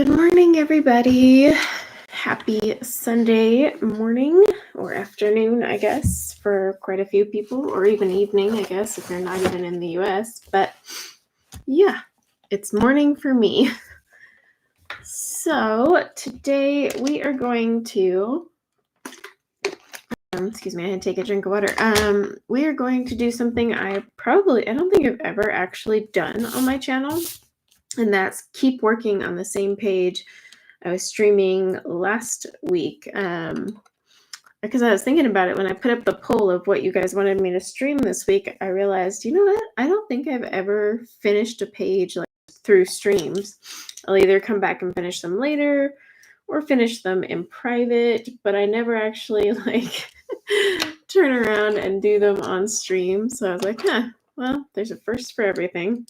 Good morning, everybody. Happy Sunday morning or afternoon, I guess, for quite a few people, or even evening, I guess, if you're not even in the US. But yeah, it's morning for me. So today we are going to, excuse me, I had to take a drink of water. We are going to do something I don't think I've ever actually done on my channel, and that's keep working on the same page I was streaming last week because I was thinking about it when I put up the poll of what you guys wanted me to stream this week. I realized, you know what? I don't think I've ever finished a page like through streams. I'll either come back and finish them later or finish them in private, but I never actually like turn around and do them on stream. So I was like, well, there's a first for everything.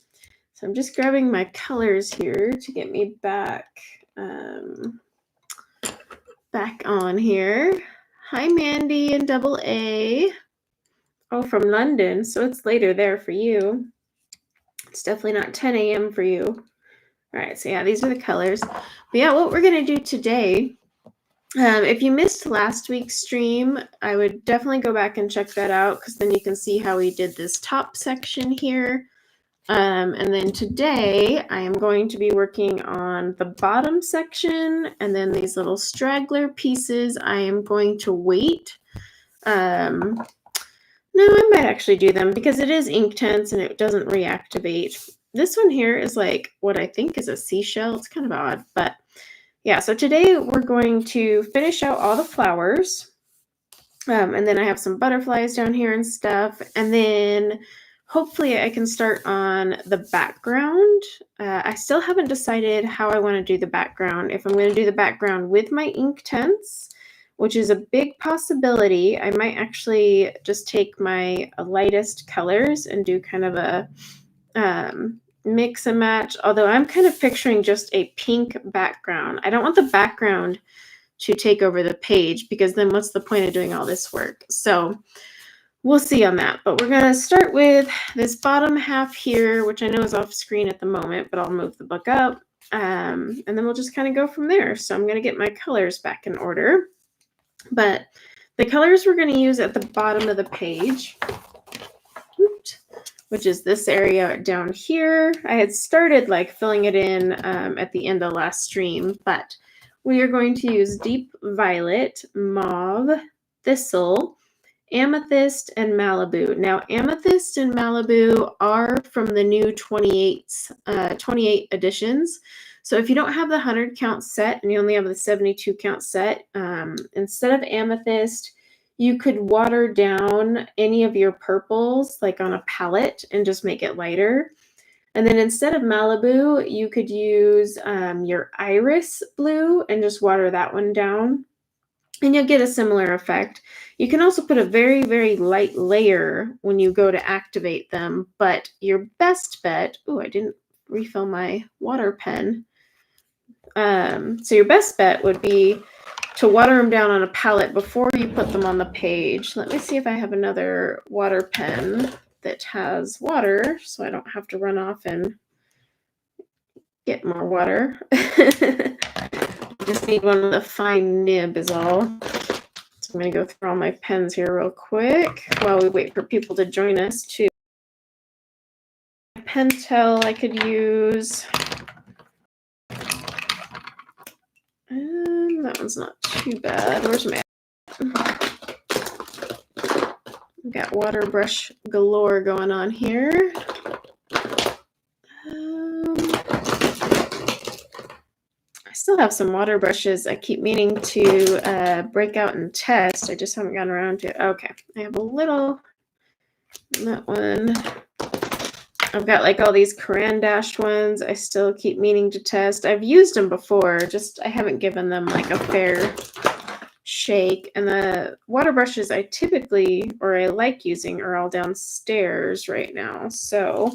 So I'm just grabbing my colors here to get me back on here. Hi, Mandy and Double A. Oh, from London. So it's later there for you. It's definitely not 10 a.m. for you. All right. So yeah, these are the colors. But yeah, what we're going to do today, if you missed last week's stream, I would definitely go back and check that out because then you can see how we did this top section here. And then today I am going to be working on the bottom section, and then these little straggler pieces I am going to wait. No, I might actually do them because it is Inktense and it doesn't reactivate. This one here is like what I think is a seashell. It's kind of odd, but yeah. So today we're going to finish out all the flowers. And then I have some butterflies down here and stuff. And then hopefully I can start on the background. I still haven't decided how I want to do the background. If I'm going to do the background with my Inktense, which is a big possibility, I might actually just take my lightest colors and do kind of a mix and match. Although I'm kind of picturing just a pink background. I don't want the background to take over the page because then what's the point of doing all this work? So we'll see on that. But we're going to start with this bottom half here, which I know is off screen at the moment, but I'll move the book up. And then we'll just kind of go from there. So I'm going to get my colors back in order. But the colors we're going to use at the bottom of the page, which is this area down here. I had started like filling it in at the end of last stream, but we are going to use deep violet, mauve, thistle, amethyst, and Malibu. Now, amethyst and Malibu are from the new 28 editions. So if you don't have the 100 count set and you only have the 72 count set, instead of amethyst, you could water down any of your purples like on a palette and just make it lighter. And then instead of Malibu, you could use your iris blue and just water that one down. And you'll get a similar effect. You can also put a very, very light layer when you go to activate them. But your best bet, I didn't refill my water pen. So your best bet would be to water them down on a palette before you put them on the page. Let me see if I have another water pen that has water so I don't have to run off and get more water. Just need one with a fine nib is all. So I'm going to go through all my pens here real quick while we wait for people to join us too. Pentel I could use. That one's not too bad. Where's my... We've got water brush galore going on here. I still have some water brushes I keep meaning to break out and test. I just haven't gotten around to it. Okay, I have a little... That one. I've got like all these Korilynn VanDyke ones I still keep meaning to test. I've used them before, just I haven't given them like a fair shake. And the water brushes I like using are all downstairs right now. So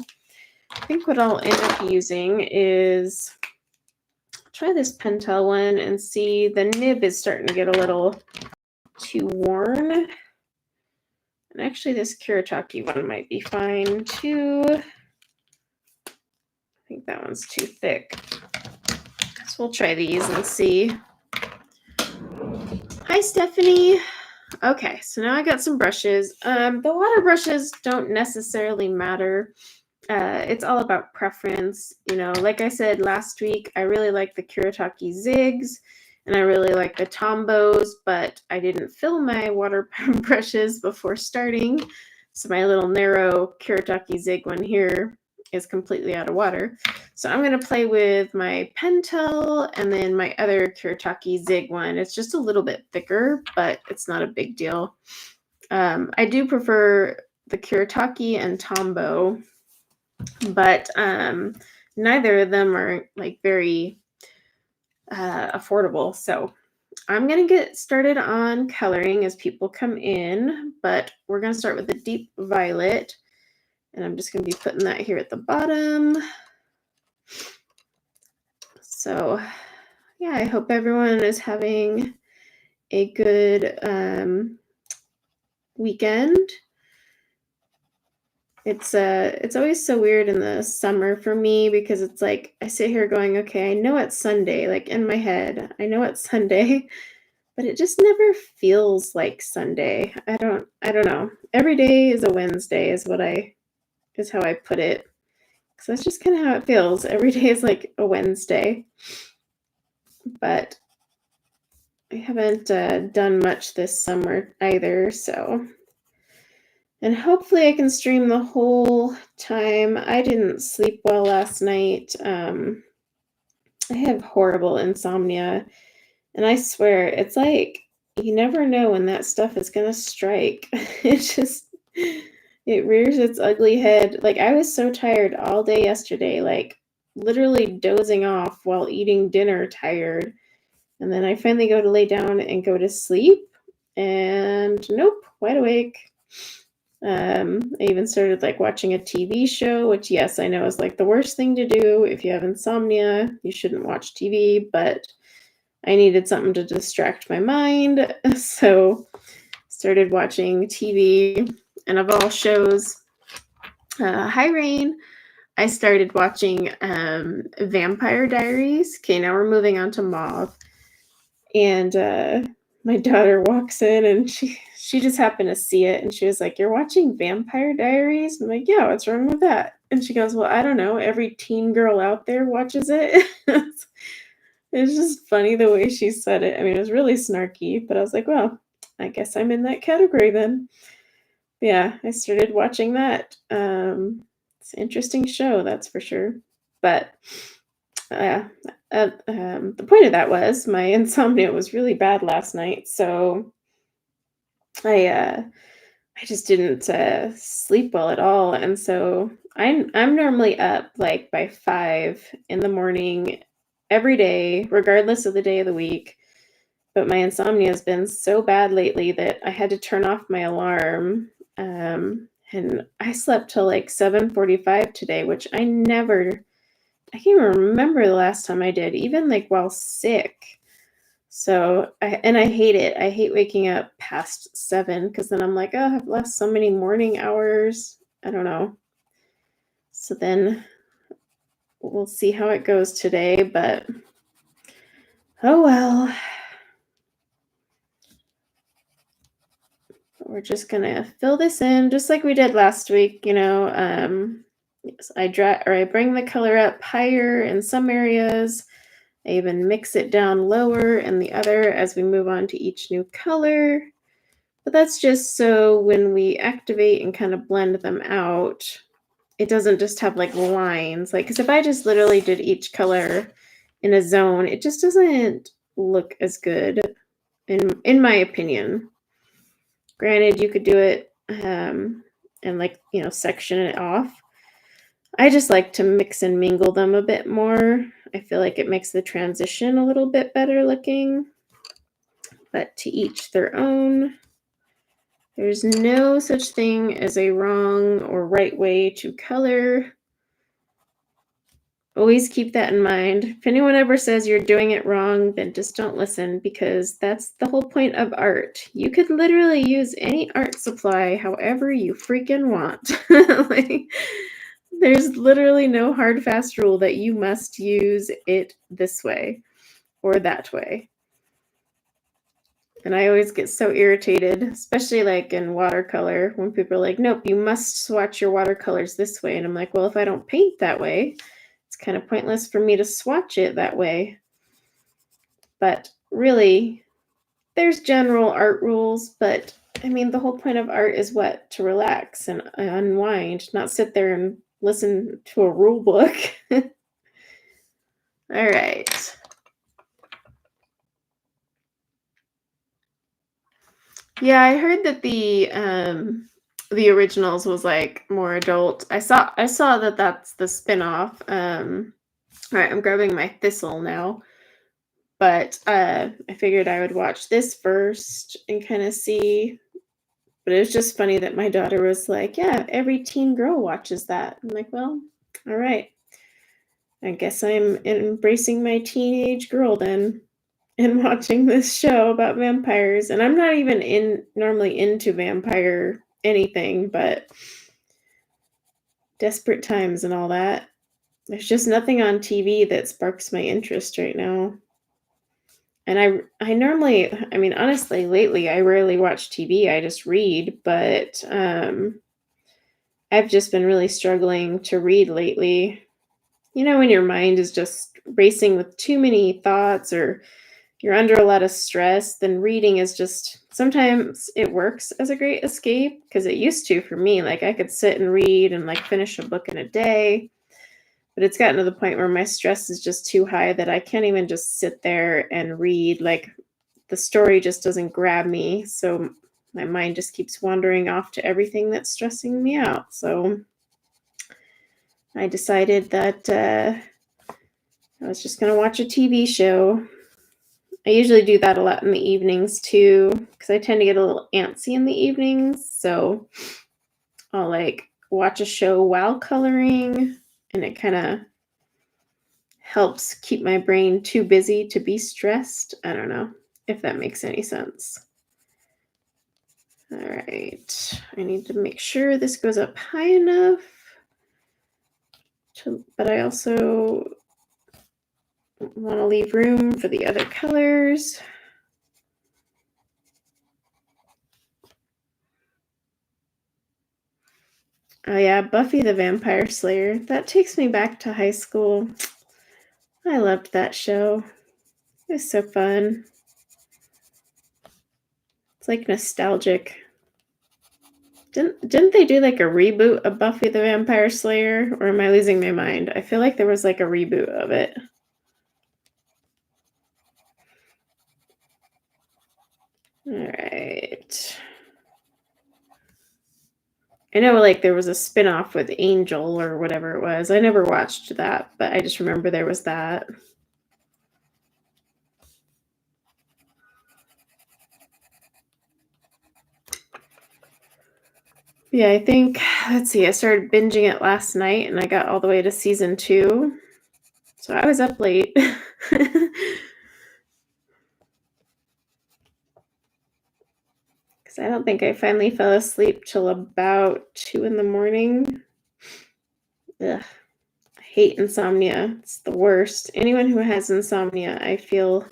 I think what I'll end up using is try this Pentel one and see. The nib is starting to get a little too worn. And actually this Kuretake one might be fine too. I think that one's too thick. So we'll try these and see. Hi, Stephanie. Okay, so now I got some brushes. The water brushes don't necessarily matter. It's all about preference. You know, like I said last week, I really like the Kuretake Zigs and I really like the Tombos, but I didn't fill my water brushes before starting. So my little narrow Kuretake Zig one here is completely out of water. So I'm going to play with my Pentel and then my other Kuretake Zig one. It's just a little bit thicker, but it's not a big deal. I do prefer the Kuretake and Tombow, but neither of them are like very affordable. So I'm going to get started on coloring as people come in, but we're going to start with the deep violet. And I'm just going to be putting that here at the bottom. So yeah, I hope everyone is having a good weekend. It's always so weird in the summer for me because it's like I sit here going, okay, I know it's Sunday, like in my head, I know it's Sunday, but it just never feels like Sunday. I don't know. Every day is a Wednesday is how I put it. So that's just kind of how it feels. Every day is like a Wednesday. But I haven't done much this summer either, so. And hopefully I can stream the whole time. I didn't sleep well last night. I have horrible insomnia. And I swear, it's like you never know when that stuff is going to strike. It rears its ugly head. Like, I was so tired all day yesterday, like literally dozing off while eating dinner, tired. And then I finally go to lay down and go to sleep. And nope, wide awake. I even started like watching a TV show, which, yes, I know is like the worst thing to do. If you have insomnia, you shouldn't watch TV, but I needed something to distract my mind. So started watching TV, and of all shows, hi Rain, I started watching Vampire Diaries. Okay, now we're moving on to Mauve. And my daughter walks in and she just happened to see it and she was like, "You're watching Vampire Diaries?" I'm like, "Yeah, what's wrong with that?" And she goes, "Well, I don't know. Every teen girl out there watches it." It's just funny the way she said it. I mean, it was really snarky, but I was like, well, I guess I'm in that category then. Yeah, I started watching that. It's an interesting show, that's for sure. But the point of that was my insomnia was really bad last night, so I just didn't sleep well at all, and so I'm normally up like by 5 in the morning every day, regardless of the day of the week. But my insomnia has been so bad lately that I had to turn off my alarm, and I slept till like 7:45 today, which I can't even remember the last time I did, even like while sick. So I hate it. I hate waking up past 7 because then I'm like, oh, I've lost so many morning hours. I don't know. So then we'll see how it goes today, but oh well. We're just gonna fill this in just like we did last week, you know. Yes, I bring the color up higher in some areas. I even mix it down lower in the other as we move on to each new color. But that's just so when we activate and kind of blend them out, it doesn't just have like lines. Like, because if I just literally did each color in a zone, it just doesn't look as good, in my opinion. Granted, you could do it and like, you know, section it off. I just like to mix and mingle them a bit more. I feel like it makes the transition a little bit better looking. But to each their own. There's no such thing as a wrong or right way to color. Always keep that in mind. If anyone ever says you're doing it wrong, then just don't listen, because that's the whole point of art. You could literally use any art supply however you freaking want. Like, there's literally no hard, fast rule that you must use it this way. or that way. And I always get so irritated, especially like in watercolor, when people are like, nope, you must swatch your watercolors this way. And I'm like, well, if I don't paint that way, it's kind of pointless for me to swatch it that way. But really, there's general art rules, but I mean, the whole point of art is what? To relax and unwind, not sit there and listen to a rule book. All right. Yeah, I heard that the originals was like more adult. I saw that that's the spin-off. All right, I'm grabbing my thistle now, but I figured I would watch this first and kind of see. But it was just funny that my daughter was like, "Yeah, every teen girl watches that." I'm like, "Well, all right. I guess I'm embracing my teenage girl then." And watching this show about vampires, and I'm not even normally into vampire anything, but desperate times and all that. There's just nothing on TV that sparks my interest right now. And I normally, I mean, honestly, lately I rarely watch TV. I just read, but I've just been really struggling to read lately. You know, when your mind is just racing with too many thoughts, or you're under a lot of stress, then reading is just, sometimes it works as a great escape, because it used to for me. Like I could sit and read and like finish a book in a day, but it's gotten to the point where my stress is just too high that I can't even just sit there and read. Like the story just doesn't grab me, so my mind just keeps wandering off to everything that's stressing me out. So I decided that I was just going to watch a TV show. I usually do that a lot in the evenings too, because I tend to get a little antsy in the evenings. So I'll like watch a show while coloring, and it kind of helps keep my brain too busy to be stressed. I don't know if that makes any sense. All right, I need to make sure this goes up high enough, but I also want to leave room for the other colors. Oh yeah, Buffy the Vampire Slayer. That takes me back to high school. I loved that show. It was so fun. It's like nostalgic. Didn't they do like a reboot of Buffy the Vampire Slayer? Or am I losing my mind? I feel like there was like a reboot of it. All right. I know like there was a spin-off with Angel or whatever it was. I never watched that, but I just remember there was that. Yeah, I think, let's see, I started binging it last night and I got all the way to season 2. So I was up late. Because I don't think I finally fell asleep till about 2 in the morning. Ugh. I hate insomnia. It's the worst. Anyone who has insomnia, I feel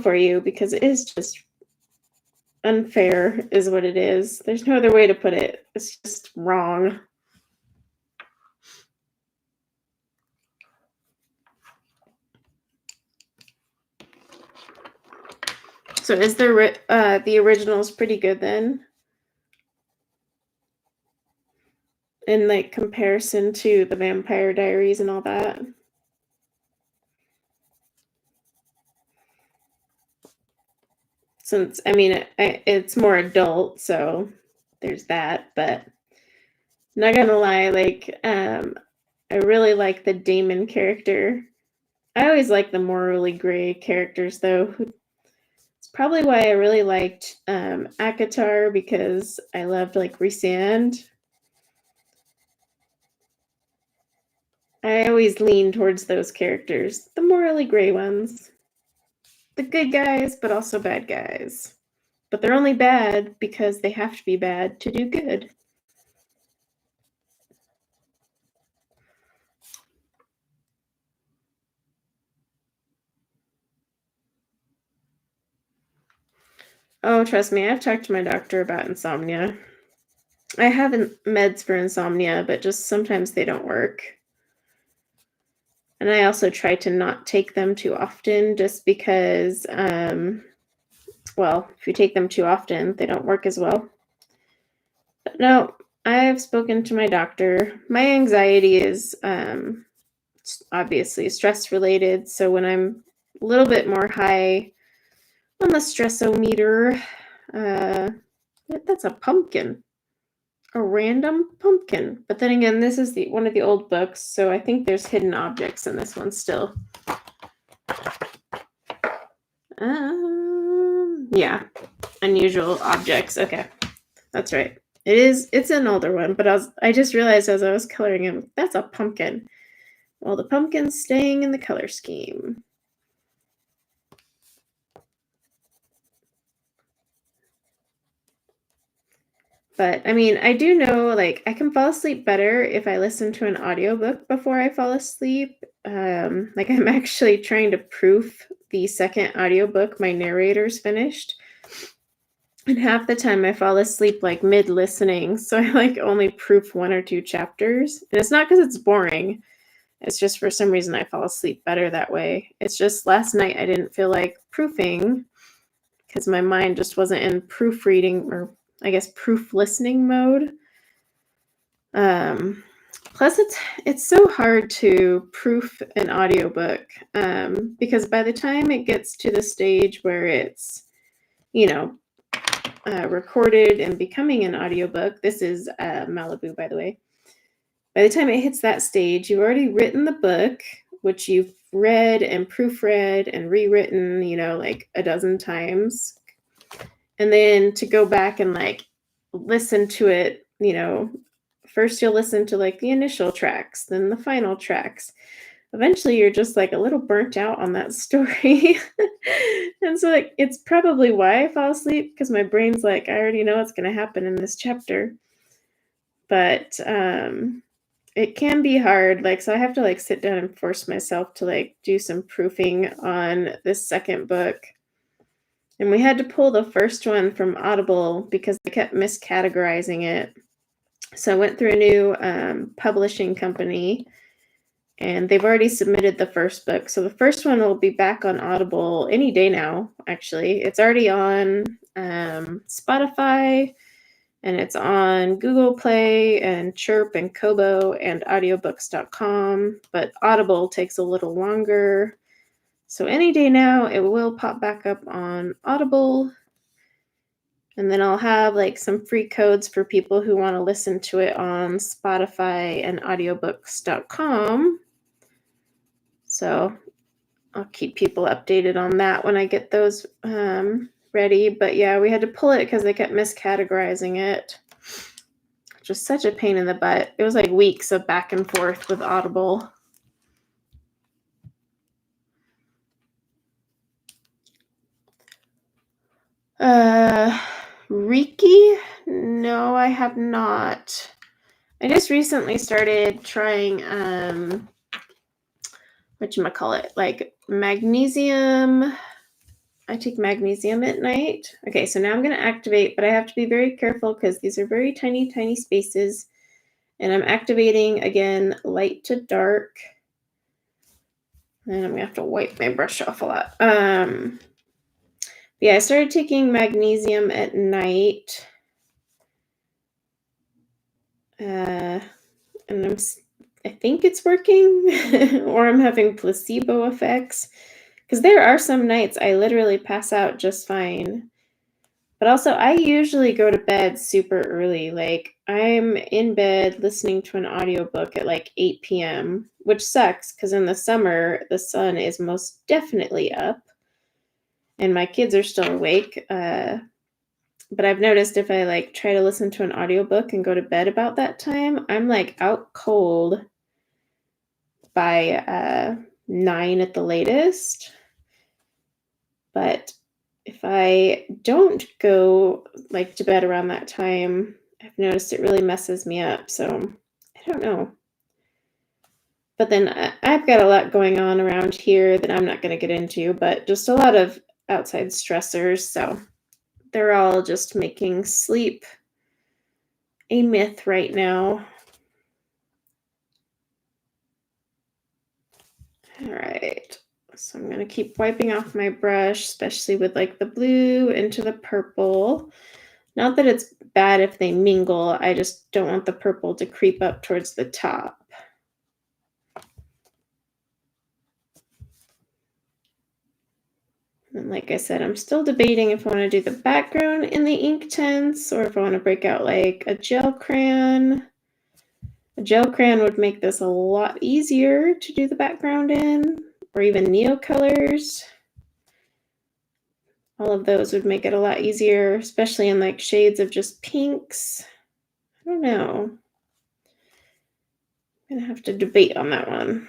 for you, because it is just unfair is what it is. There's no other way to put it. It's just wrong. So is the originals pretty good then? In like comparison to the Vampire Diaries and all that? Since I mean it's more adult, so there's that, but not gonna lie, like I really like the Damon character. I always like the morally gray characters though. It's probably why I really liked Akatar, because I loved like Rhysand. I always lean towards those characters, the morally gray ones. The good guys, but also bad guys. But they're only bad because they have to be bad to do good. Oh, trust me, I've talked to my doctor about insomnia. I have meds for insomnia, but just sometimes they don't work. And I also try to not take them too often just because, well, if you take them too often, they don't work as well. But no, I've spoken to my doctor. My anxiety is obviously stress related. So when I'm a little bit more high on the stressometer, that's a pumpkin. A random pumpkin. But then again, this is one of the old books, so I think there's hidden objects in this one still. Yeah, unusual objects. Okay, that's right. It's an older one, but I just realized as I was coloring him, that's a pumpkin. Well, the pumpkin's staying in the color scheme. But I mean, I do know like I can fall asleep better if I listen to an audiobook before I fall asleep. Like I'm actually trying to proof the second audiobook my narrator's finished. And half the time I fall asleep like mid listening, so I like only proof 1 or 2 chapters. And it's not because it's boring. It's just for some reason I fall asleep better that way. It's just last night I didn't feel like proofing because my mind just wasn't in proofreading or I guess proof listening mode. Plus it's so hard to proof an audiobook because by the time it gets to the stage where it's, you know, recorded and becoming an audiobook, this is Malibu, by the way. By the time it hits that stage, you've already written the book, which you've read and proofread and rewritten, you know, like a dozen times. And then to go back and like listen to it, you know, first you'll listen to like the initial tracks, then the final tracks. Eventually you're just like a little burnt out on that story. And so like it's probably why I fall asleep, because my brain's like, I already know what's going to happen in this chapter. But it can be hard. Like, so I have to like sit down and force myself to like do some proofing on this second book. And we had to pull the first one from Audible because they kept miscategorizing it. So I went through a new publishing company, and they've already submitted the first book. So the first one will be back on Audible any day now, actually. It's already on Spotify, and it's on Google Play and Chirp and Kobo and audiobooks.com. But Audible takes a little longer. So any day now, it will pop back up on Audible. And then I'll have like some free codes for people who want to listen to it on Spotify and audiobooks.com. So I'll keep people updated on that when I get those ready. But yeah, we had to pull it because they kept miscategorizing it. Just such a pain in the butt. It was like weeks of back and forth with Audible. Reiki? No, I have not. I just recently started trying whatchamacallit, like magnesium. I take magnesium at night. Okay, so now I'm going to activate, but I have to be very careful because these are very tiny, tiny spaces. And I'm activating, again, light to dark. And I'm going to have to wipe my brush off a lot. Yeah, I started taking magnesium at night. And I think it's working, or I'm having placebo effects. Because there are some nights I literally pass out just fine. But also, I usually go to bed super early. Like, I'm in bed listening to an audiobook at like 8 p.m., which sucks because in the summer, the sun is most definitely up and my kids are still awake. But I've noticed if I like try to listen to an audiobook and go to bed about that time, I'm like out cold by 9 at the latest. But if I don't go like to bed around that time, I've noticed it really messes me up. So I don't know. But then I've got a lot going on around here that I'm not going to get into, but just a lot of outside stressors. So they're all just making sleep a myth right now. All right. So I'm going to keep wiping off my brush, especially with like the blue into the purple. Not that it's bad if they mingle, I just don't want the purple to creep up towards the top. And like I said, I'm still debating if I want to do the background in the Inktense or if I want to break out like a gel crayon. A gel crayon would make this a lot easier to do the background in, or even Neocolors. All of those would make it a lot easier, especially in like shades of just pinks. I don't know. I'm gonna have to debate on that one.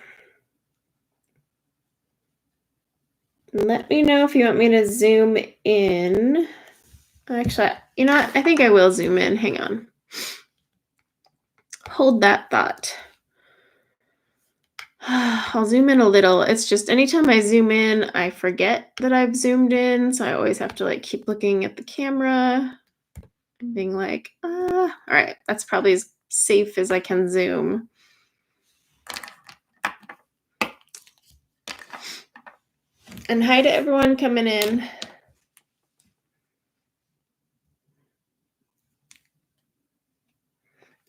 Let me know if you want me to zoom in. Actually, you know what? I think I will zoom in. Hang on. Hold that thought. I'll zoom in a little. It's just anytime I zoom in, I forget that I've zoomed in. So I always have to like keep looking at the camera and being like, all right, that's probably as safe as I can zoom. And hi to everyone coming in.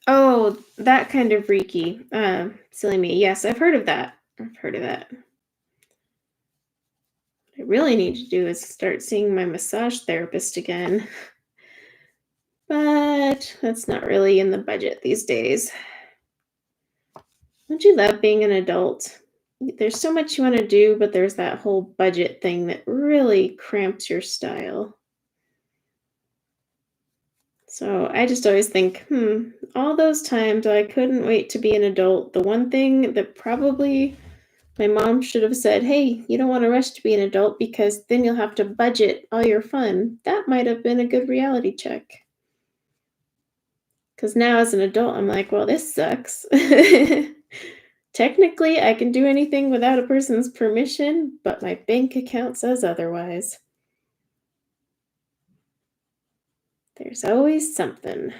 Oh, that kind of Reiki. Silly me. Yes, I've heard of that. I've heard of that. What I really need to do is start seeing my massage therapist again. But that's not really in the budget these days. Don't you love being an adult? There's so much you want to do, but there's that whole budget thing that really cramps your style. So I just always think, all those times I couldn't wait to be an adult, the one thing that probably my mom should have said, hey, you don't want to rush to be an adult because then you'll have to budget all your fun. That might have been a good reality check. Because now as an adult, I'm like, well, this sucks. Technically, I can do anything without a person's permission, but my bank account says otherwise. There's always something.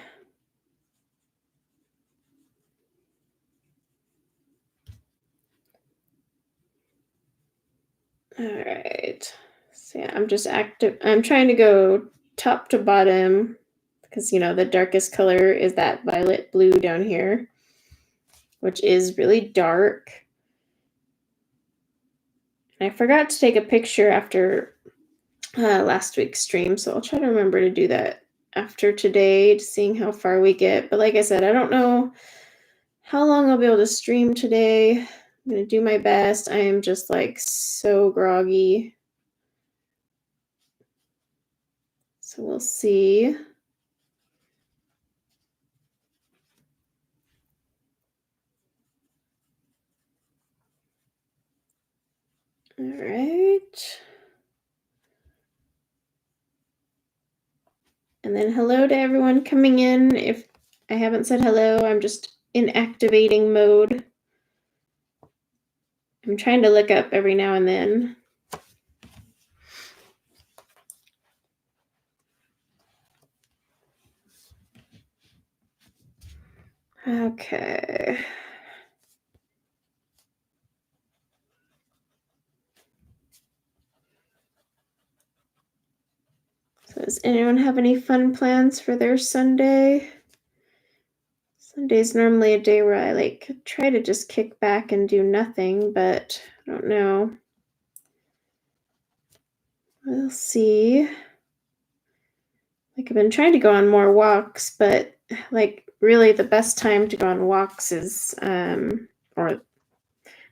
All right. So yeah, I'm just I'm trying to go top to bottom because, you know, the darkest color is that violet blue down here, which is really dark. And I forgot to take a picture after last week's stream, so I'll try to remember to do that after today, seeing how far we get. But like I said, I don't know how long I'll be able to stream today. I'm going to do my best. I am just like so groggy. So we'll see. All right. And then hello to everyone coming in. If I haven't said hello, I'm just in activating mode. I'm trying to look up every now and then. Okay. So does anyone have any fun plans for their Sunday? Sunday's normally a day where I like try to just kick back and do nothing, but I don't know. We'll see. Like I've been trying to go on more walks, but like really the best time to go on walks is or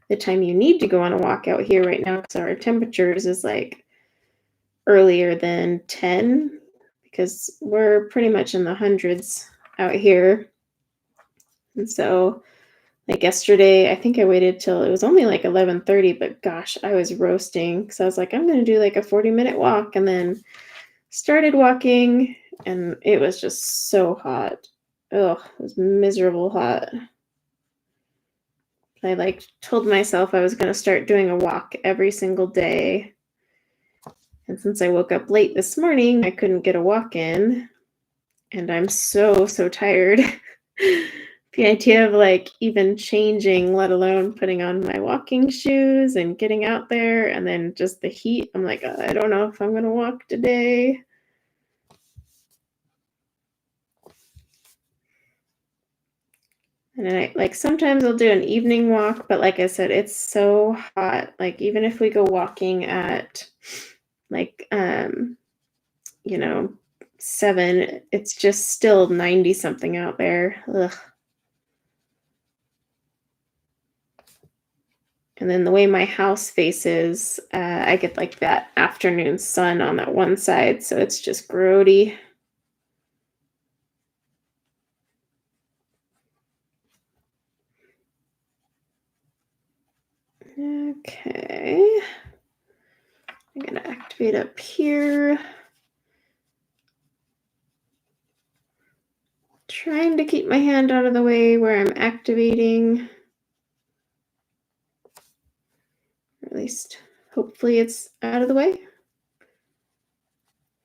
the time you need to go on a walk out here right now because our temperatures is like earlier than 10 because we're pretty much in the hundreds out here. And so like yesterday, I think I waited till it was only like 11:30, but gosh, I was roasting because I was like, I'm going to do like a 40-minute walk, and then started walking and it was just so hot. Ugh, it was miserable hot. I like told myself I was going to start doing a walk every single day. And since I woke up late this morning, I couldn't get a walk in. And I'm so tired. The idea of like even changing, let alone putting on my walking shoes and getting out there, and then just the heat. I'm like, I don't know if I'm going to walk today. And I like sometimes I'll do an evening walk, but like I said, it's so hot. Like even if we go walking at like 7, it's just still 90 something out there. Ugh. And then the way my house faces, I get like that afternoon sun on that one side, so it's just grody. Okay. I'm gonna activate up here. Trying to keep my hand out of the way where I'm activating. Or at least, hopefully it's out of the way.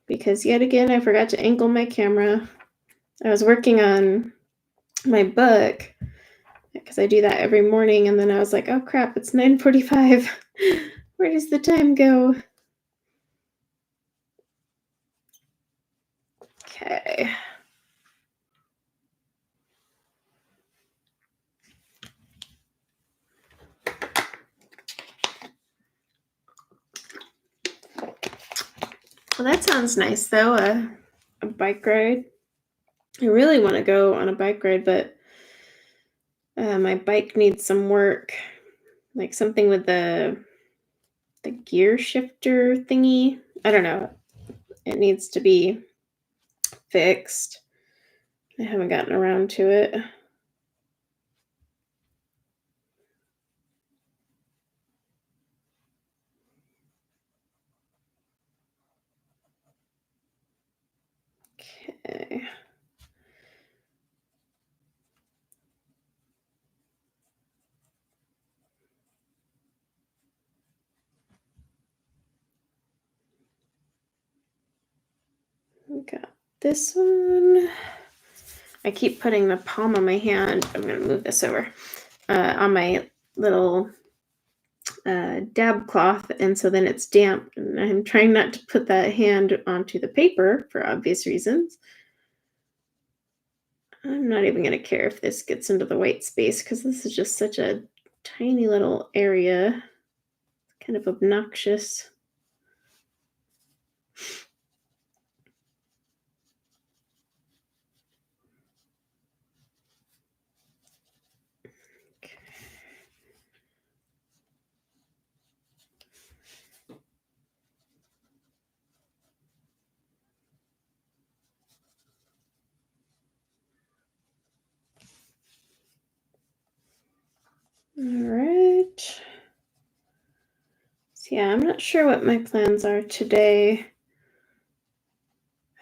Because yet again, I forgot to angle my camera. I was working on my book because I do that every morning, and then I was like, oh crap, it's 9:45. Where does the time go? Okay. Well, that sounds nice though, a bike ride. I really want to go on a bike ride, but my bike needs some work, like something with the gear shifter thingy. I don't know. It needs to be fixed. I haven't gotten around to it. Okay. We got this one. I keep putting the palm of my hand. I'm going to move this over on my little dab cloth, and so then it's damp, and I'm trying not to put that hand onto the paper for obvious reasons. I'm not even going to care if this gets into the white space because this is just such a tiny little area. It's kind of obnoxious. All right. So yeah, I'm not sure what my plans are today.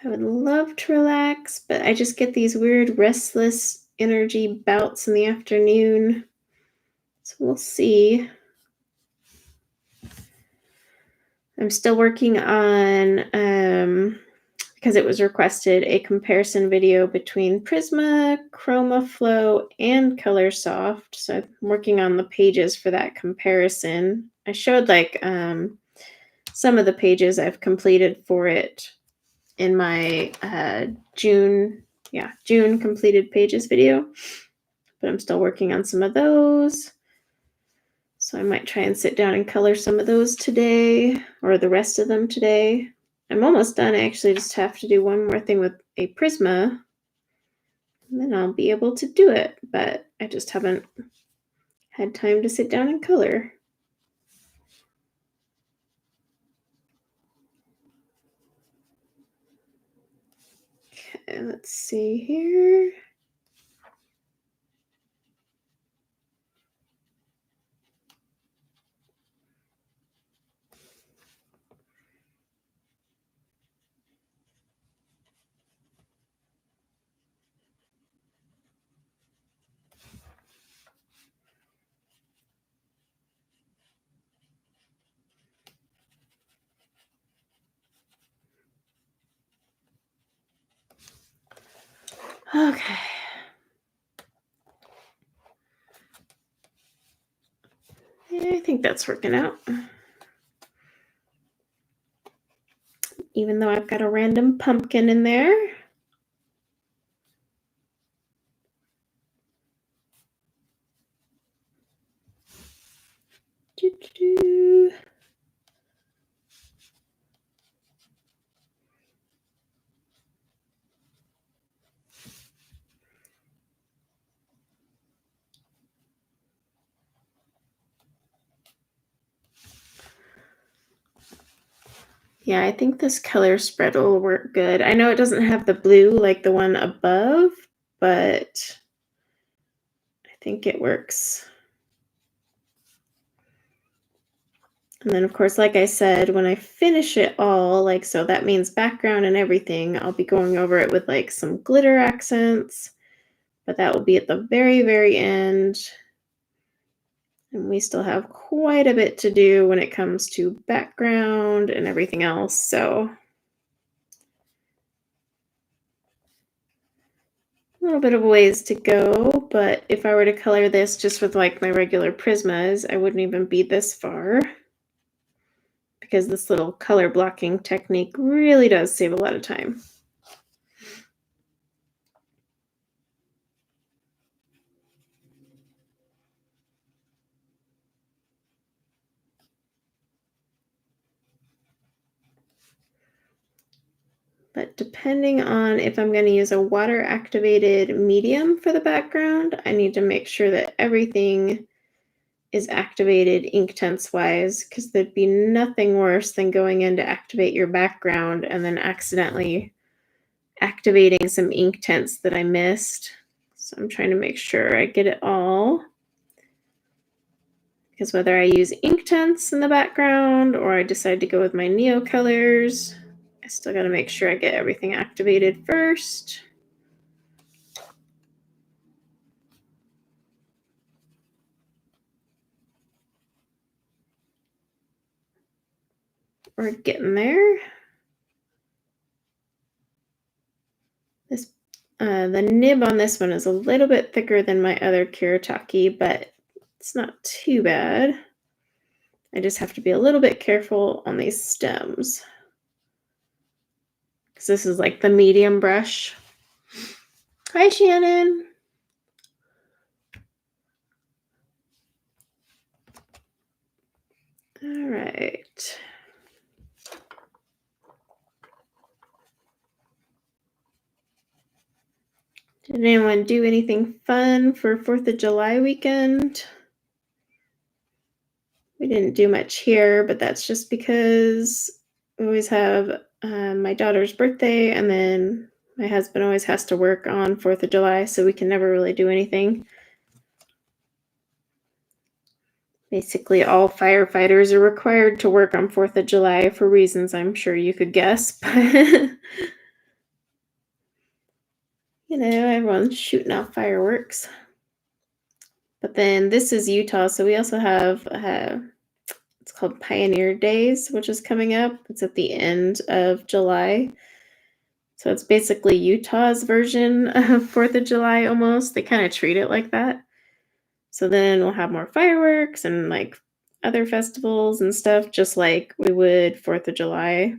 I would love to relax, but I just get these weird restless energy bouts in the afternoon. So we'll see. I'm still working on, because it was requested, a comparison video between Prisma, ChromaFlow, and ColorSoft. So I'm working on the pages for that comparison. I showed like some of the pages I've completed for it in my June completed pages video, but I'm still working on some of those. So I might try and sit down and color some of those today, or the rest of them today. I'm almost done. I actually just have to do one more thing with a Prisma, and then I'll be able to do it, but I just haven't had time to sit down and color. Okay, let's see here. Okay. Yeah, I think that's working out. Even though I've got a random pumpkin in there. Doo-doo-doo. Yeah, I think this color spread will work good. I know it doesn't have the blue like the one above, but I think it works. And then, of course, like I said, when I finish it all, like, so that means background and everything, I'll be going over it with like some glitter accents, but that will be at the very, very end. And we still have quite a bit to do when it comes to background and everything else. So a little bit of ways to go, but if I were to color this just with like my regular Prismas, I wouldn't even be this far because this little color blocking technique really does save a lot of time. But depending on if I'm going to use a water activated medium for the background, I need to make sure that everything is activated Inktense wise, because there'd be nothing worse than going in to activate your background and then accidentally activating some Inktense that I missed. So I'm trying to make sure I get it all. Because whether I use Inktense in the background or I decide to go with my Neo colors, I still got to make sure I get everything activated first. We're getting there. This the nib on this one is a little bit thicker than my other Kiritaki, but it's not too bad. I just have to be a little bit careful on these stems because this is like the medium brush. Hi, Shannon. All right. Did anyone do anything fun for 4th of July weekend? We didn't do much here, but that's just because we always have my daughter's birthday, and then my husband always has to work on 4th of July, so we can never really do anything. Basically, all firefighters are required to work on 4th of July for reasons I'm sure you could guess. But everyone's shooting off fireworks. But then this is Utah, so we also have it's called Pioneer Days, which is coming up. It's at the end of July. So it's basically Utah's version of 4th of July almost. They kind of treat it like that. So then we'll have more fireworks and like other festivals and stuff, just like we would 4th of July.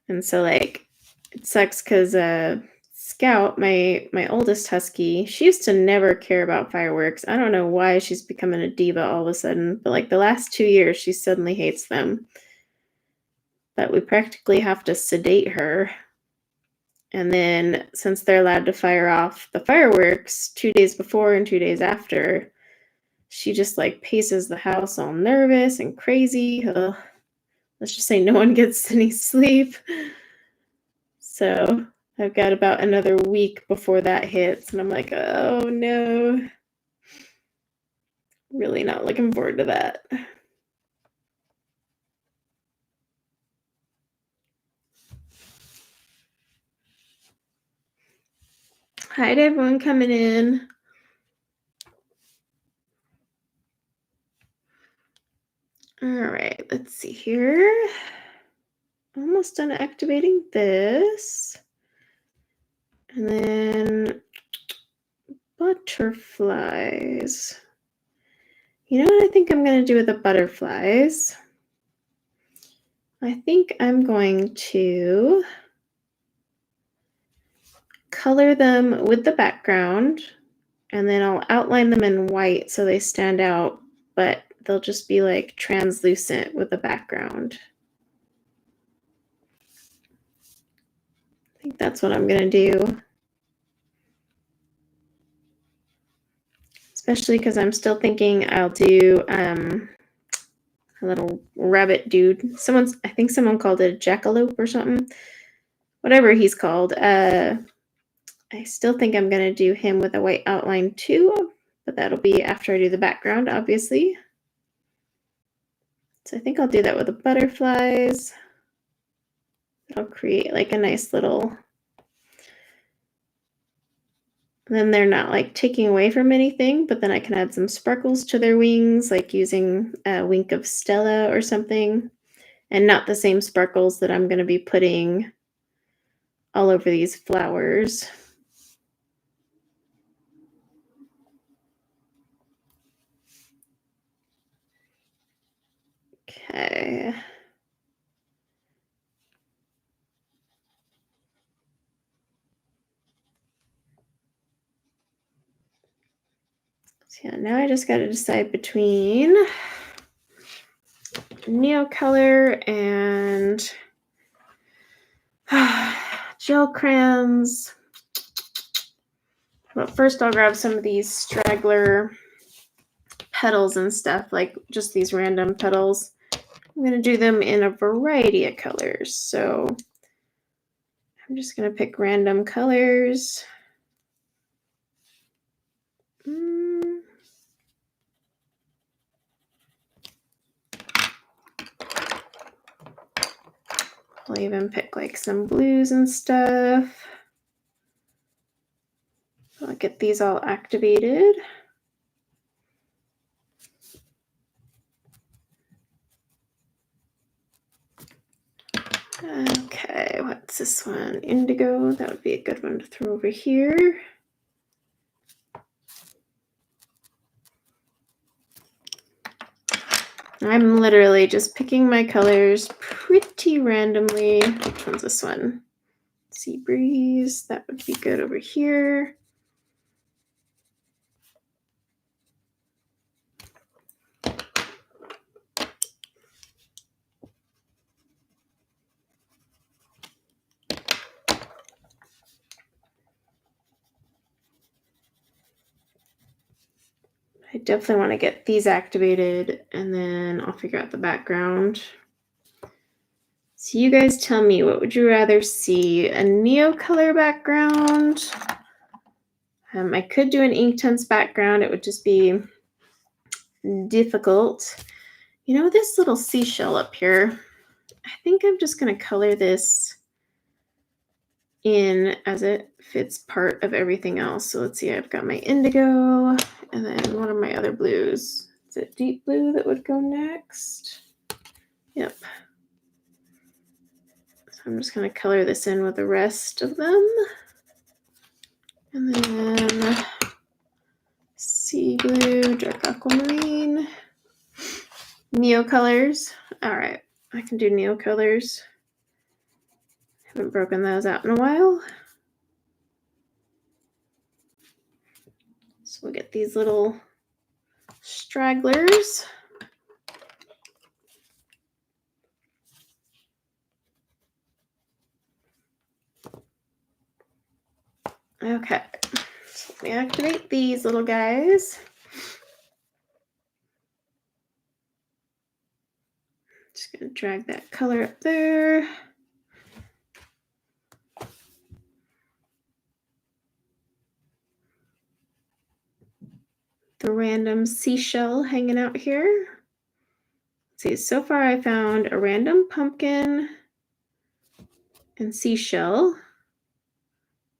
And so like it sucks because Scout, my oldest husky, she used to never care about fireworks. I don't know why she's becoming a diva all of a sudden, but like the last 2 years, she suddenly hates them. But we practically have to sedate her. And then since they're allowed to fire off the fireworks 2 days before and 2 days after, she just like paces the house all nervous and crazy. Ugh. Let's just say no one gets any sleep. So I've got about another week before that hits, and I'm like, oh no. Really not looking forward to that. Hi to everyone coming in. All right, let's see here. Almost done activating this. And then butterflies. You know what I think I'm going to do with the butterflies? I think I'm going to color them with the background, and then I'll outline them in white so they stand out, but they'll just be like translucent with the background. I think that's what I'm going to do. Especially because I'm still thinking I'll do a little rabbit dude. I think someone called it a jackalope or something. Whatever he's called. I still think I'm going to do him with a white outline too, but that'll be after I do the background, obviously. So I think I'll do that with the butterflies. I'll create like a nice little... Then they're not like taking away from anything, but then I can add some sparkles to their wings, like using a wink of Stella or something, and not the same sparkles that I'm going to be putting all over these flowers. Okay. So yeah, now I just got to decide between Neo color and gel crayons. But first I'll grab some of these Straggler petals and stuff, like just these random petals. I'm going to do them in a variety of colors. So I'm just going to pick random colors. I'll even pick like some blues and stuff. I'll get these all activated. Okay, what's this one? Indigo. That would be a good one to throw over here. I'm literally just picking my colors pretty randomly. Which one's this one? Sea breeze. That would be good over here. I definitely want to get these activated, and then I'll figure out the background. So you guys tell me, what would you rather see? A Neo color background? I could do an Inktense background. It would just be difficult. You know, this little seashell up here, I think I'm just going to color this in as it fits part of everything else. So let's see, I've got my indigo, and then what are my other blues? Is it deep blue that would go next? Yep. So I'm just going to color this in with the rest of them. And then sea blue, dark aquamarine, Neo colors. All right, I can do Neo colors. Haven't broken those out in a while. So we'll get these little stragglers. Okay, so let me activate these little guys. Just gonna drag that color up there. The random seashell hanging out here. Let's see, so far I found a random pumpkin and seashell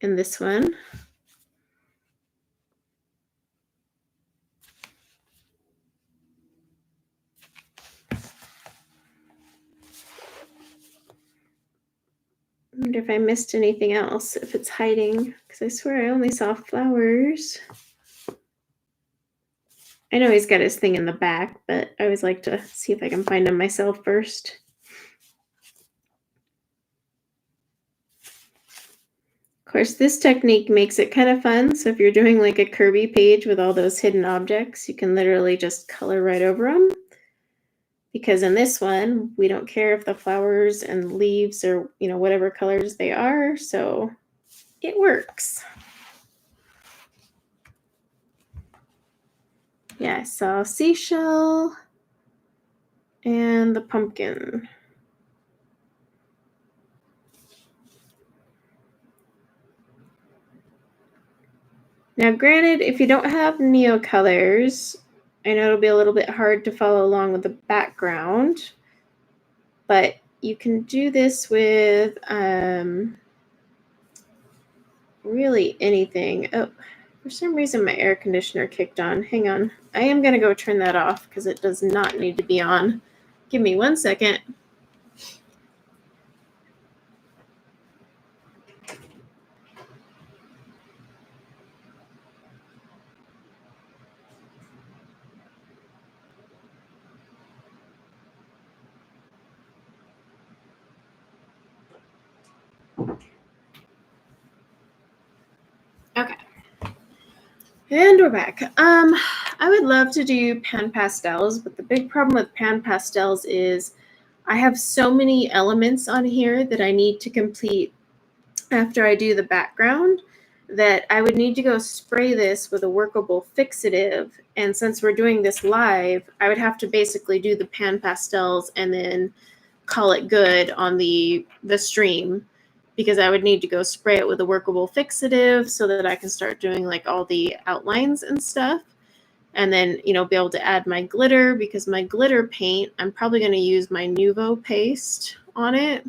in this one. wonder if I missed anything else, if it's hiding, because I swear I only saw flowers. I know he's got his thing in the back, but I always like to see if I can find him myself first. Of course, this technique makes it kind of fun. So if you're doing like a Kerby page with all those hidden objects, you can literally just color right over them. Because in this one, we don't care if the flowers and leaves are, whatever colors they are. So it works. Yeah, I saw seashell and the pumpkin. Now, granted, if you don't have neo colors, I know it'll be a little bit hard to follow along with the background, but you can do this with really anything. Oh, for some reason my air conditioner kicked on. Hang on. I am going to go turn that off because it does not need to be on. Give me 1 second. Okay. And we're back. I would love to do pan pastels, but the big problem with pan pastels is I have so many elements on here that I need to complete after I do the background that I would need to go spray this with a workable fixative. And since we're doing this live, I would have to basically do the pan pastels and then call it good on the stream, because I would need to go spray it with a workable fixative so that I can start doing like all the outlines and stuff. And then, be able to add my glitter, because my glitter paint, I'm probably going to use my Nuvo paste on it.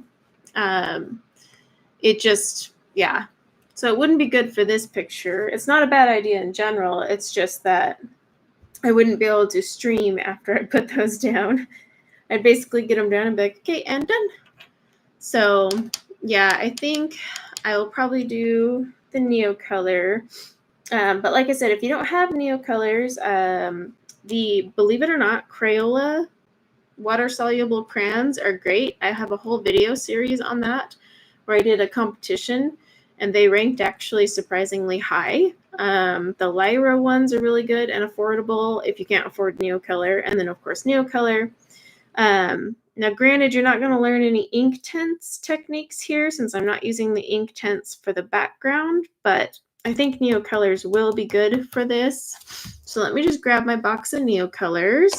It just, yeah. So it wouldn't be good for this picture. It's not a bad idea in general. It's just that I wouldn't be able to stream after I put those down. I'd basically get them down and be like, okay, and done. So yeah, I think I will probably do the neo color. But like I said, if you don't have neo colors, the, believe it or not, Crayola water soluble crayons are great. I have a whole video series on that where I did a competition and they ranked actually surprisingly high. The Lyra ones are really good and affordable if you can't afford neo color. And then of course neo color. Now granted, you're not going to learn any Inktense techniques here since I'm not using the Inktense for the background, but I think neo colors will be good for this. So let me just grab my box of neo colors.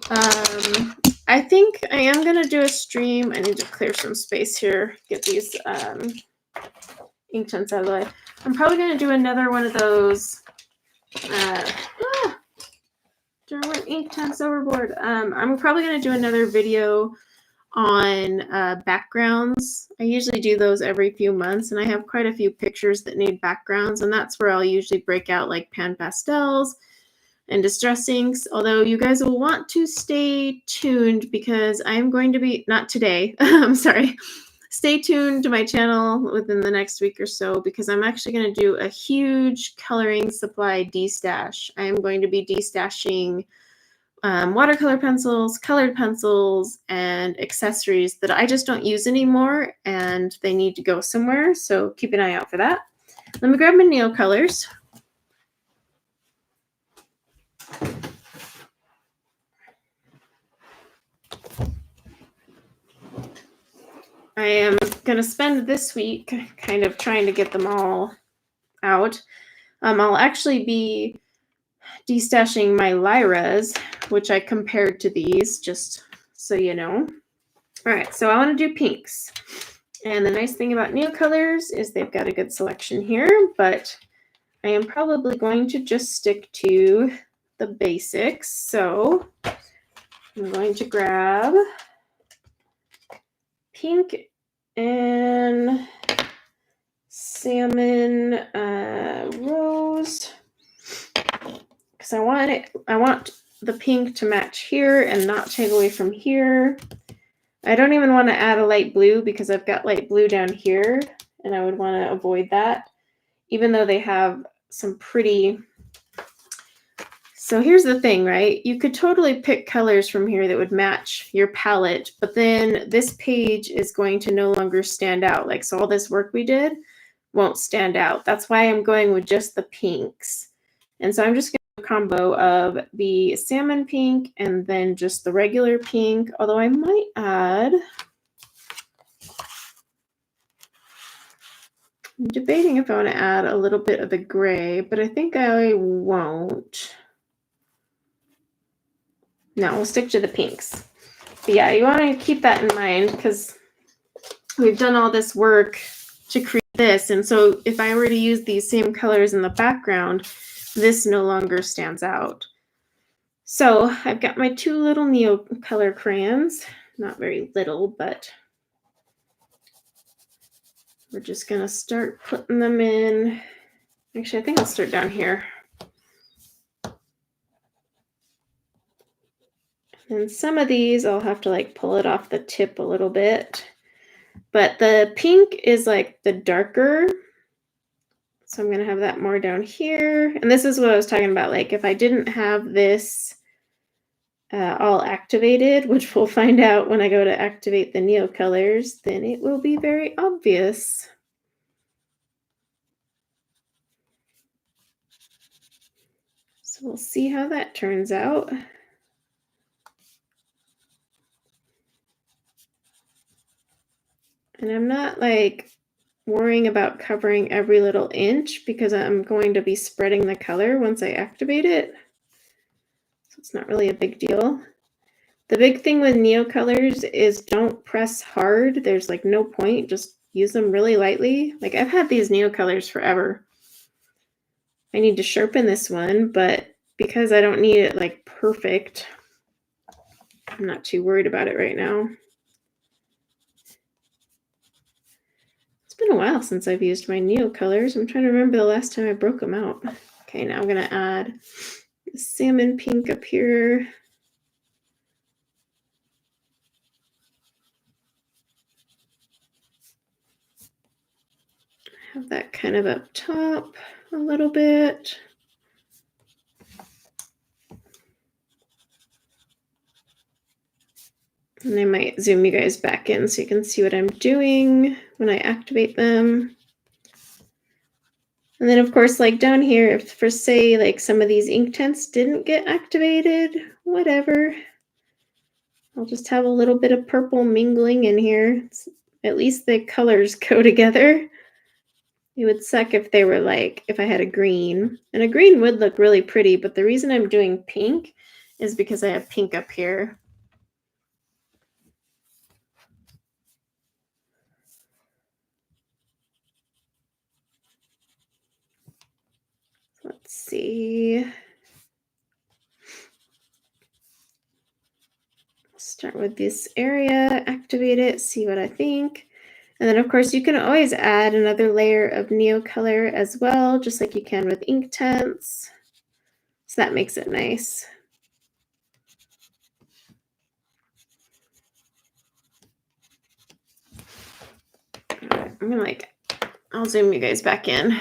I think I am going to do a stream. I need to clear some space here, get these Inktense out of the way. I'm probably going to do another one of those. Went Inktense overboard. I'm probably going to do another video on backgrounds. I usually do those every few months, and I have quite a few pictures that need backgrounds, and that's where I'll usually break out like pan pastels and distress inks, although you guys will want to stay tuned because I'm going to be, not today, I'm sorry, stay tuned to my channel within the next week or so because I'm actually going to do a huge coloring supply destash. I am going to be destashing watercolor pencils, colored pencils, and accessories that I just don't use anymore and they need to go somewhere, so keep an eye out for that. Let me grab my nail colors. I am going to spend this week kind of trying to get them all out. I'll actually be destashing my Lyras, which I compared to these, just so you know. All right, so I want to do pinks. And the nice thing about neo colors is they've got a good selection here, but I am probably going to just stick to the basics. So I'm going to grab pink and salmon rose because I want the pink to match here and not take away from here. I don't even want to add a light blue because I've got light blue down here and I would want to avoid that, even though they have some pretty. So here's the thing, right? You could totally pick colors from here that would match your palette, but then this page is going to no longer stand out. Like, so all this work we did won't stand out. That's why I'm going with just the pinks. And so I'm just going to do a combo of the salmon pink and then just the regular pink, although I might add, I'm debating if I want to add a little bit of the gray, but I think I won't. No, we'll stick to the pinks. But yeah, you want to keep that in mind because we've done all this work to create this. And so if I were to use these same colors in the background, this no longer stands out. So I've got my 2 little Neo color crayons, not very little, but we're just going to start putting them in. Actually, I think I'll start down here. And some of these I'll have to like pull it off the tip a little bit. But the pink is like the darker. So I'm going to have that more down here. And this is what I was talking about. Like if I didn't have this all activated, which we'll find out when I go to activate the Neo colors, then it will be very obvious. So we'll see how that turns out. And I'm not like worrying about covering every little inch because I'm going to be spreading the color once I activate it. So it's not really a big deal. The big thing with Neo colors is don't press hard. There's like no point. Just use them really lightly. Like I've had these Neo colors forever. I need to sharpen this one, but because I don't need it like perfect, I'm not too worried about it right now. It's been a while since I've used my Neo colors. I'm trying to remember the last time I broke them out. Okay, now I'm going to add the salmon pink up here. Have that kind of up top a little bit. And I might zoom you guys back in so you can see what I'm doing when I activate them. And then of course, like down here, if for say like some of these Inktense didn't get activated, whatever, I'll just have a little bit of purple mingling in here. At least the colors go together. It would suck if they were like, if I had a green. And a green would look really pretty, but the reason I'm doing pink is because I have pink up here. Let's see. Start with this area, activate it, see what I think. And then of course you can always add another layer of Neo color as well, just like you can with Inktense. So that makes it nice. I'm gonna I'll zoom you guys back in.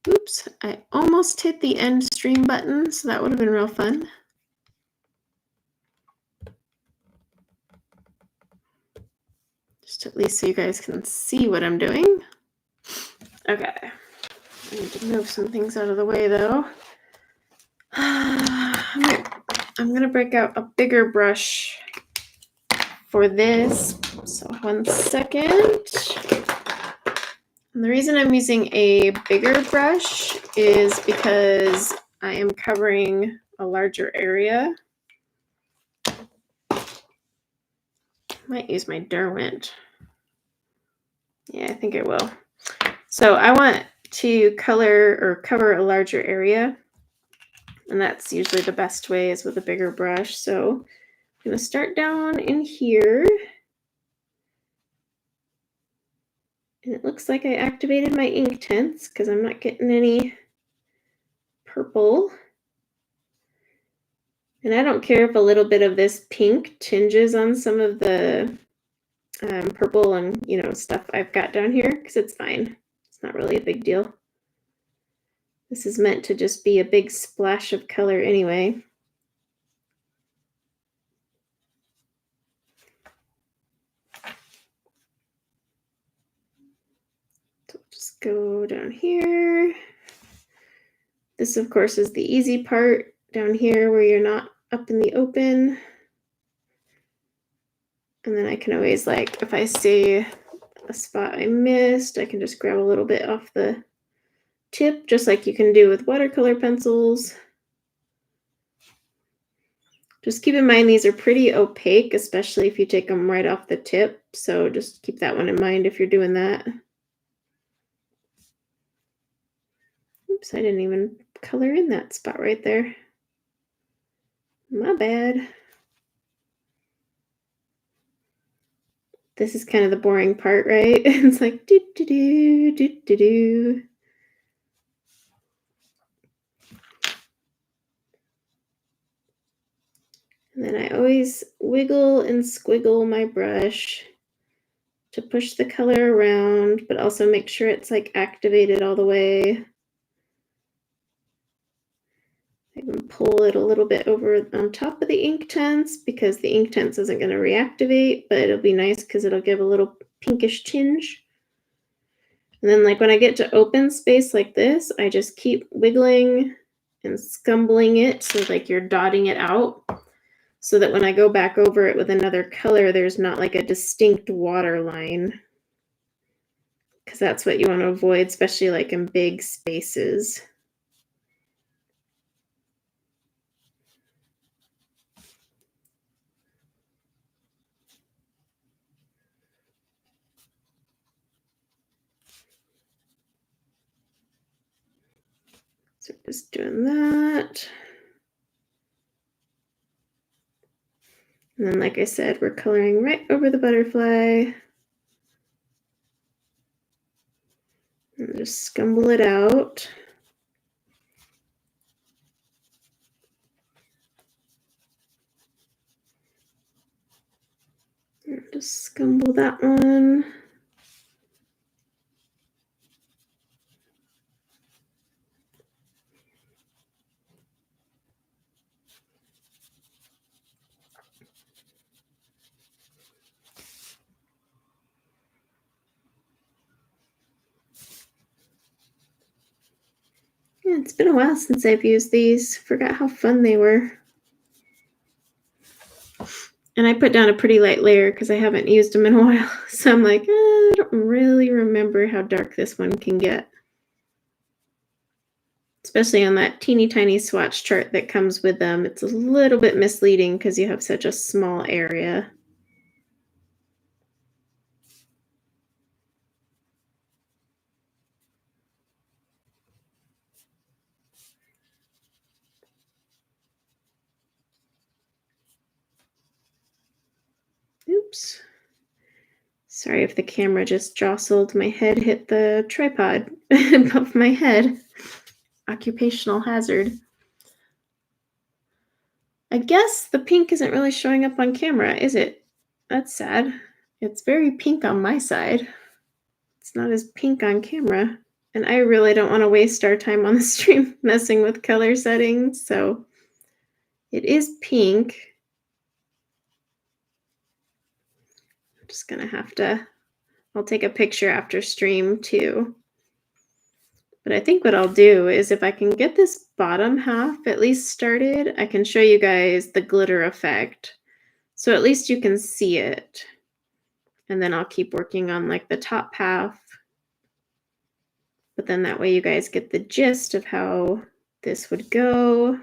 Oops, I almost hit the end stream button, so that would have been real fun. Just at least so you guys can see what I'm doing. Okay, I need to move some things out of the way though. I'm gonna break out a bigger brush for this. So 1 second. And the reason I'm using a bigger brush is because I am covering a larger area. Might use my Derwent. Yeah, I think it will. So I want to color or cover a larger area. And that's usually the best way is with a bigger brush. So I'm going to start down in here. And it looks like I activated my Inktense because I'm not getting any purple. And I don't care if a little bit of this pink tinges on some of the purple and, you know, stuff I've got down here, because it's fine. It's not really a big deal. This is meant to just be a big splash of color anyway. So just go down here. This, of course, is the easy part down here where you're not up in the open. And then I can always, like, if I see a spot I missed, I can just grab a little bit off the tip, just like you can do with watercolor pencils. Just keep in mind these are pretty opaque, especially if you take them right off the tip. So just keep that one in mind if you're doing that. Oops, I didn't even color in that spot right there. My bad. This is kind of the boring part, right? It's like do do do do do do. And then I always wiggle and squiggle my brush to push the color around, but also make sure it's like activated all the way. I can pull it a little bit over on top of the Inktense because the Inktense isn't going to reactivate, but it'll be nice because it'll give a little pinkish tinge. And then, like, when I get to open space like this, I just keep wiggling and scumbling it, so like you're dotting it out, so that when I go back over it with another color, there's not like a distinct water line, because that's what you want to avoid, especially like in big spaces. So just doing that. And then, like I said, we're coloring right over the butterfly. And just scumble it out. And just scumble that one. Yeah, it's been a while since I've used these. Forgot how fun they were. And I put down a pretty light layer because I haven't used them in a while. So I'm like, I don't really remember how dark this one can get. Especially on that teeny tiny swatch chart that comes with them. It's a little bit misleading because you have such a small area. Oops. Sorry if the camera just jostled. My head hit the tripod above my head. Occupational hazard. I guess the pink isn't really showing up on camera, is it? That's sad. It's very pink on my side. It's not as pink on camera. And I really don't want to waste our time on the stream messing with color settings, so it is pink. I'm just gonna have to, I'll take a picture after stream too. But I think what I'll do is if I can get this bottom half at least started, I can show you guys the glitter effect. So at least you can see it. And then I'll keep working on like the top half. But then that way you guys get the gist of how this would go.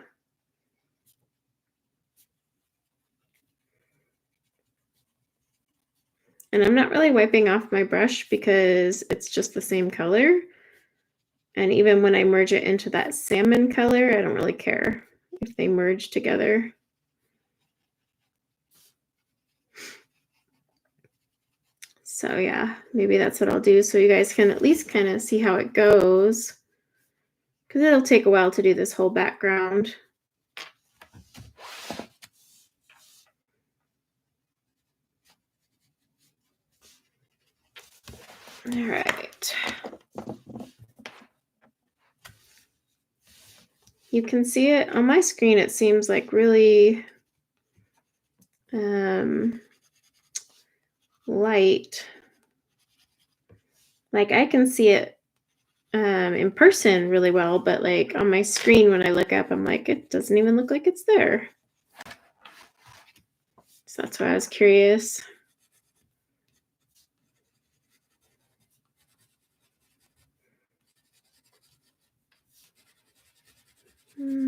And I'm not really wiping off my brush because it's just the same color. And even when I merge it into that salmon color, I don't really care if they merge together. So yeah, maybe that's what I'll do so you guys can at least kind of see how it goes. Because it'll take a while to do this whole background. All right. You can see it on my screen. It seems like really light. Like I can see it in person really well, but like on my screen when I look up, I'm like, it doesn't even look like it's there. So that's why I was curious.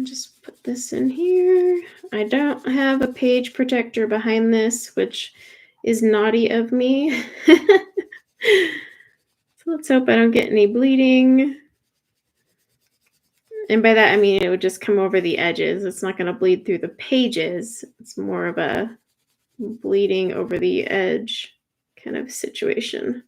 Just put this in here. I don't have a page protector behind this, which is naughty of me. So let's hope I don't get any bleeding. And by that, I mean it would just come over the edges. It's not going to bleed through the pages. It's more of a bleeding over the edge kind of situation.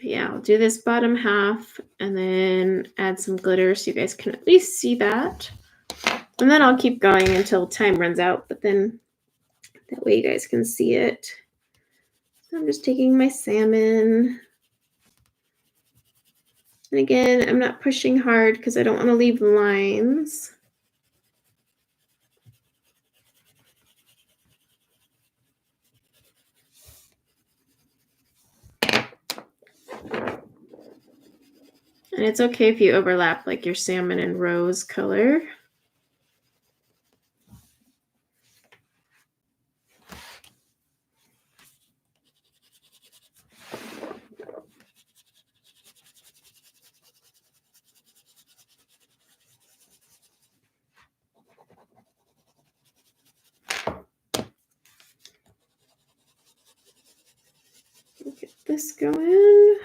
Yeah, I'll do this bottom half and then add some glitter so you guys can at least see that. And then I'll keep going until time runs out, but then that way you guys can see it. So I'm just taking my salmon. And again, I'm not pushing hard because I don't want to leave lines. And it's okay if you overlap like your salmon and rose color. Get this going.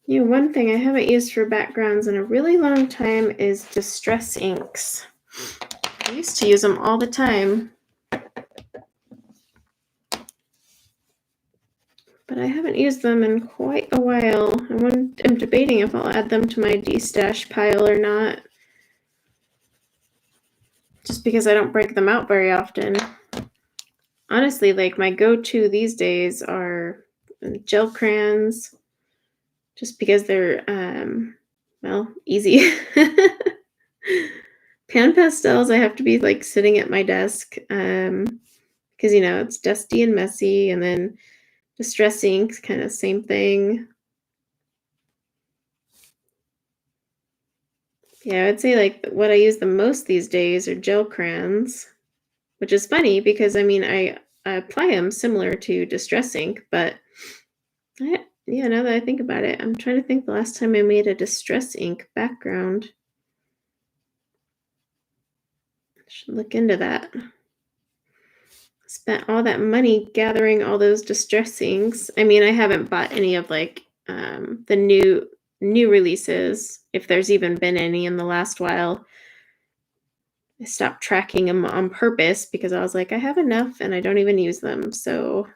One thing I haven't used for backgrounds in a really long time is distress inks. I used to use them all the time, but I haven't used them in quite a while. I'm debating if I'll add them to my de-stash pile or not, just because I don't break them out very often. Honestly, like my go-to these days are gel crayons, just because they're, well, easy. Pan pastels, I have to be like sitting at my desk, because, it's dusty and messy, and then distress inks, kind of same thing. Yeah, I would say like what I use the most these days are gel crayons, which is funny because, I mean, I apply them similar to distress ink, but now that I think about it, I'm trying to think the last time I made a distress ink background. I should look into that. Spent all that money gathering all those distress inks. I mean, I haven't bought any of like the new releases, if there's even been any in the last while. I stopped tracking them on purpose because I was like, I have enough and I don't even use them. So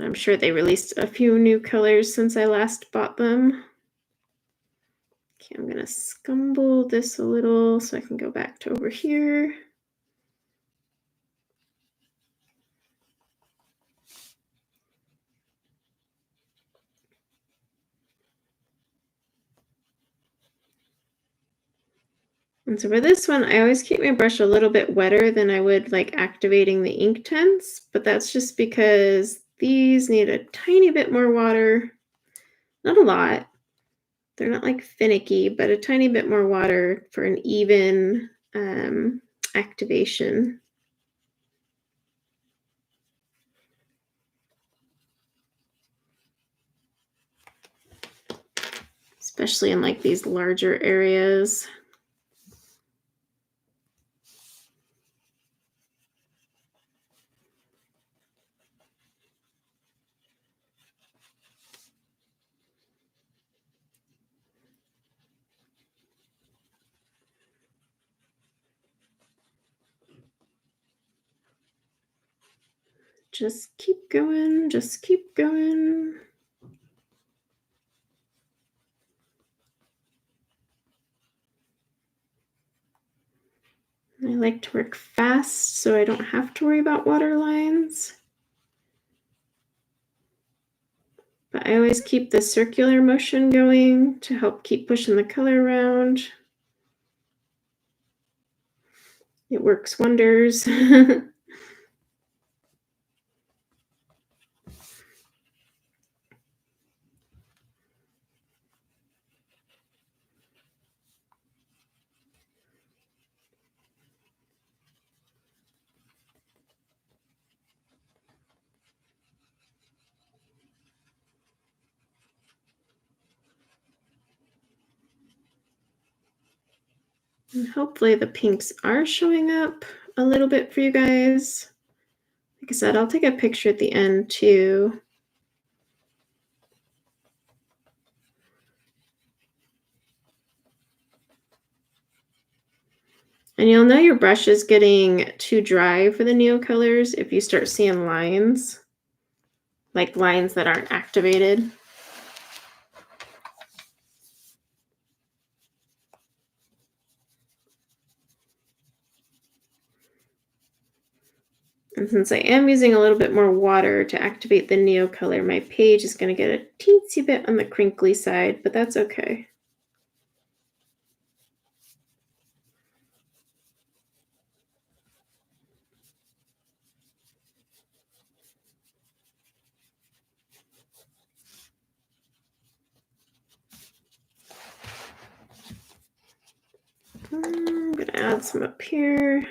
I'm sure they released a few new colors since I last bought them. Okay, I'm going to scumble this a little so I can go back to over here. And so for this one, I always keep my brush a little bit wetter than I would like activating the Inktense, but that's just because these need a tiny bit more water. Not a lot. They're not like finicky, but a tiny bit more water for an even activation. Especially in like these larger areas. Just keep going, just keep going. I like to work fast so I don't have to worry about water lines. But I always keep the circular motion going to help keep pushing the color around. It works wonders. And hopefully the pinks are showing up a little bit for you guys. Like I said, I'll take a picture at the end too. And you'll know your brush is getting too dry for the neo colors if you start seeing lines, like lines that aren't activated. And since I am using a little bit more water to activate the neo color, my page is going to get a teensy bit on the crinkly side, but that's okay. I'm going to add some up here.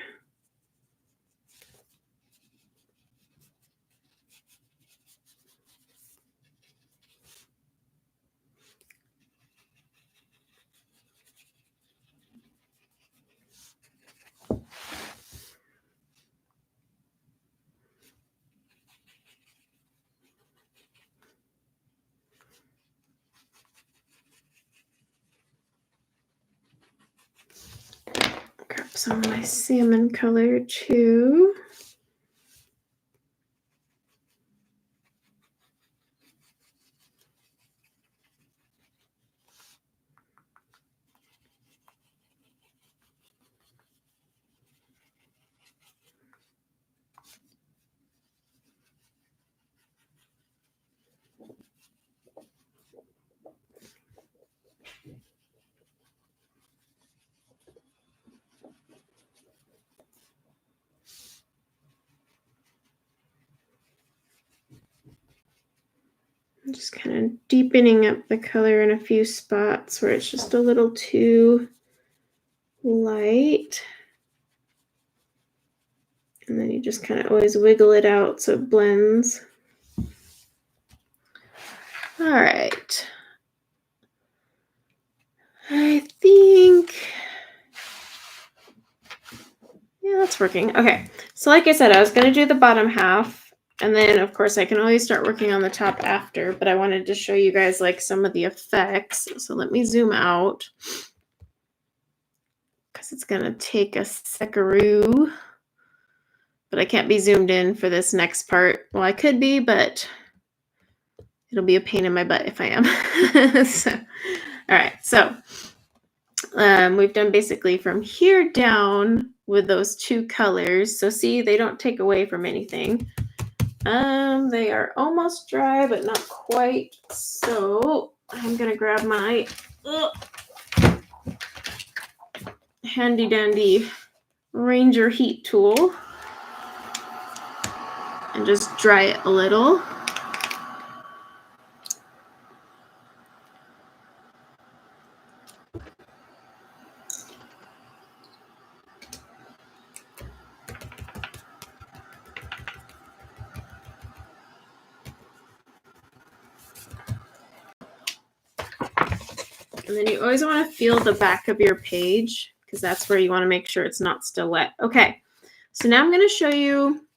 Grab some of my salmon color too. I'm just kind of deepening up the color in a few spots where it's just a little too light. And then you just kind of always wiggle it out so it blends. All right. I think, yeah, that's working. Okay, so like I said, I was going to do the bottom half, and then of course I can always start working on the top after, but I wanted to show you guys like some of the effects. So let me zoom out because it's going to take a seckaroo, but I can't be zoomed in for this next part. Well, I could be, but it'll be a pain in my butt if I am. So, all right, so we've done basically from here down with those two colors. So see, they don't take away from anything. They are almost dry, but not quite. So I'm gonna grab my handy dandy Ranger heat tool and just dry it a little. And then you always want to feel the back of your page because that's where you want to make sure it's not still wet. Okay, so now I'm going to show you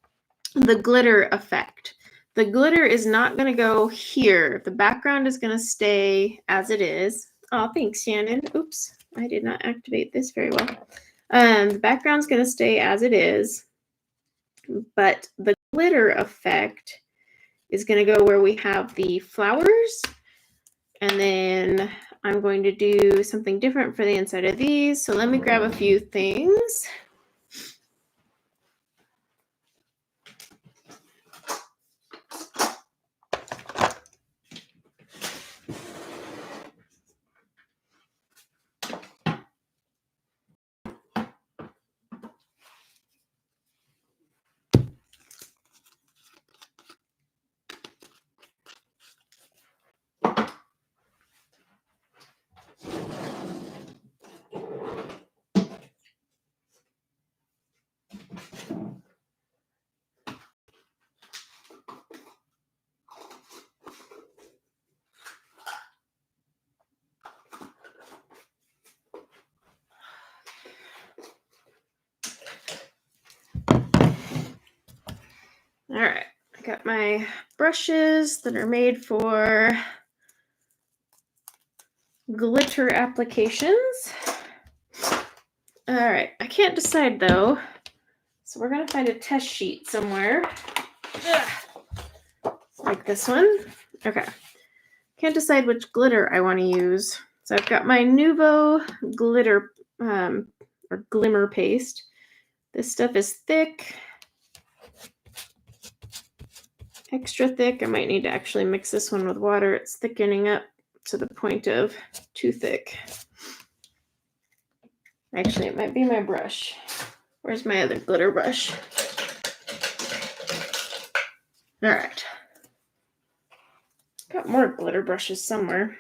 the glitter effect. The glitter is not going to go here. The background is going to stay as it is. Oh, thanks, Shannon. Oops, I did not activate this very well. The background's going to stay as it is, but the glitter effect is going to go where we have the flowers. And then I'm going to do something different for the inside of these. So let me grab a few things. All right, I got my brushes that are made for glitter applications. All right, I can't decide though. So we're gonna find a test sheet somewhere. Like this one. Okay. Can't decide which glitter I want to use. So I've got my Nuvo glitter or glimmer paste. This stuff is thick. Extra thick. I might need to actually mix this one with water. It's thickening up to the point of too thick. Actually, it might be my brush. Where's my other glitter brush? All right. Got more glitter brushes somewhere.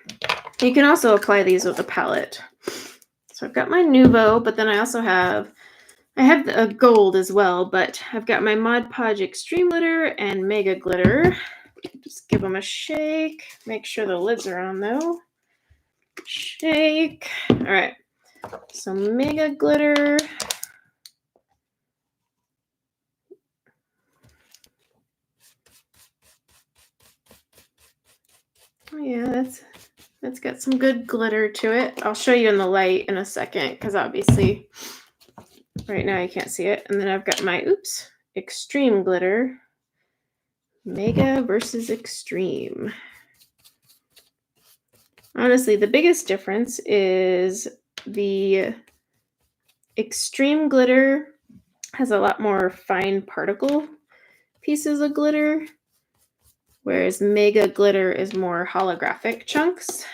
You can also apply these with a palette. So I've got my Nuvo, but then I also have a gold as well, but I've got my Mod Podge Extreme Glitter and Mega Glitter. Just give them a shake. Make sure the lids are on though. Shake. All right. So Mega Glitter. Oh yeah, that's got some good glitter to it. I'll show you in the light in a second because obviously right now you can't see it. And then I've got my, Extreme Glitter. Mega versus Extreme. Honestly, the biggest difference is the Extreme Glitter has a lot more fine particle pieces of glitter, whereas Mega Glitter is more holographic chunks.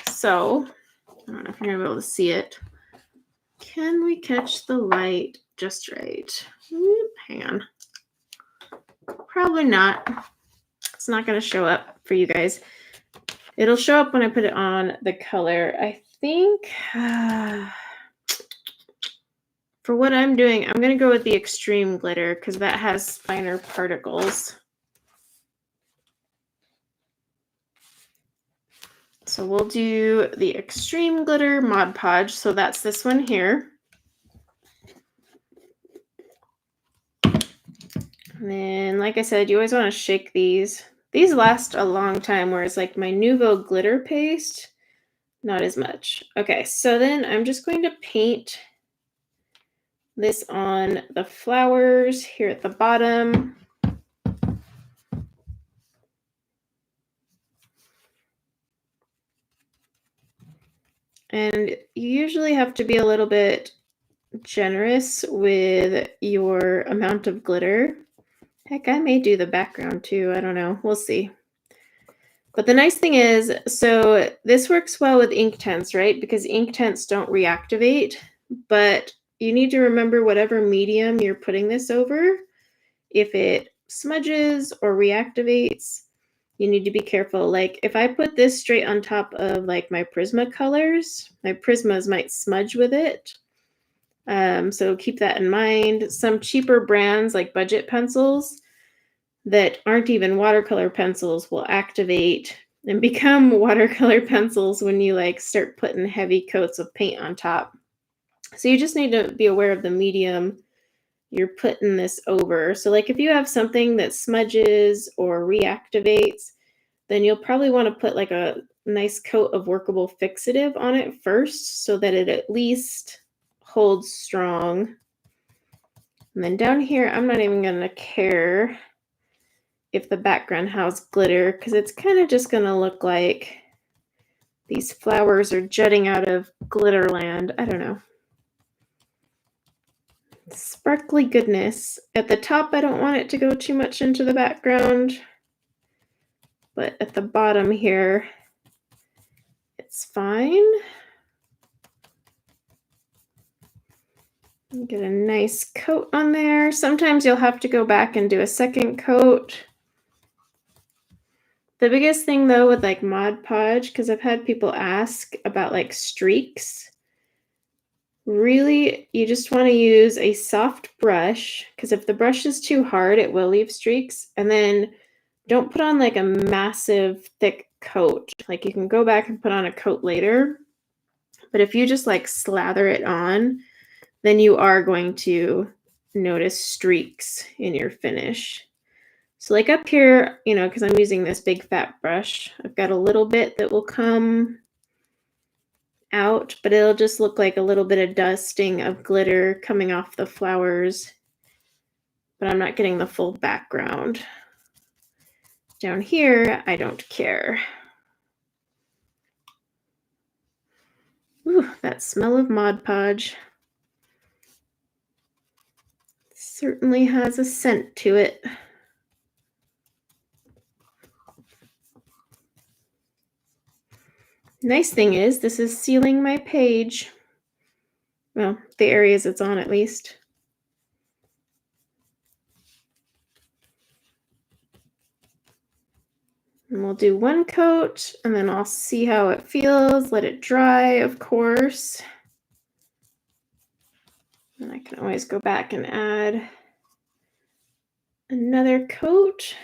So, I don't know if you're going to be able to see it. Can we catch the light just right? Hang on. Probably not. It's not going to show up for you guys. It'll show up when I put it on the color. I think for what I'm doing, I'm going to go with the Extreme Glitter because that has finer particles. So we'll do the Extreme Glitter Mod Podge. So that's this one here. And then, like I said, you always want to shake these. These last a long time, whereas like my Nuvo glitter paste, not as much. Okay, so then I'm just going to paint this on the flowers here at the bottom. And you usually have to be a little bit generous with your amount of glitter. Heck, I may do the background too. I don't know. We'll see. But the nice thing is, so this works well with Inktense, right? Because Inktense don't reactivate, but you need to remember whatever medium you're putting this over, if it smudges or reactivates, you need to be careful. Like if I put this straight on top of like my Prisma colors, my Prismas might smudge with it. So keep that in mind. Some cheaper brands like budget pencils that aren't even watercolor pencils will activate and become watercolor pencils when you like start putting heavy coats of paint on top. So you just need to be aware of the medium you're putting this over. So like if you have something that smudges or reactivates, then you'll probably want to put like a nice coat of workable fixative on it first so that it at least holds strong. And then down here, I'm not even going to care if the background has glitter because it's kind of just going to look like these flowers are jutting out of Glitterland. I don't know. Sparkly goodness. At the top, I don't want it to go too much into the background. But at the bottom here, it's fine. Get a nice coat on there. Sometimes you'll have to go back and do a second coat. The biggest thing though with like Mod Podge, because I've had people ask about like streaks, really you just want to use a soft brush, because if the brush is too hard, it will leave streaks. And then don't put on like a massive thick coat. Like you can go back and put on a coat later, but if you just like slather it on, then you are going to notice streaks in your finish. So like up here, you know, because I'm using this big fat brush, I've got a little bit that will come out, but it'll just look like a little bit of dusting of glitter coming off the flowers, but I'm not getting the full background. Down here, I don't care. Ooh, that smell of Mod Podge certainly has a scent to it. Nice thing is, this is sealing my page. Well, the areas it's on at least. And we'll do one coat, and then I'll see how it feels. Let it dry, of course. And I can always go back and add another coat.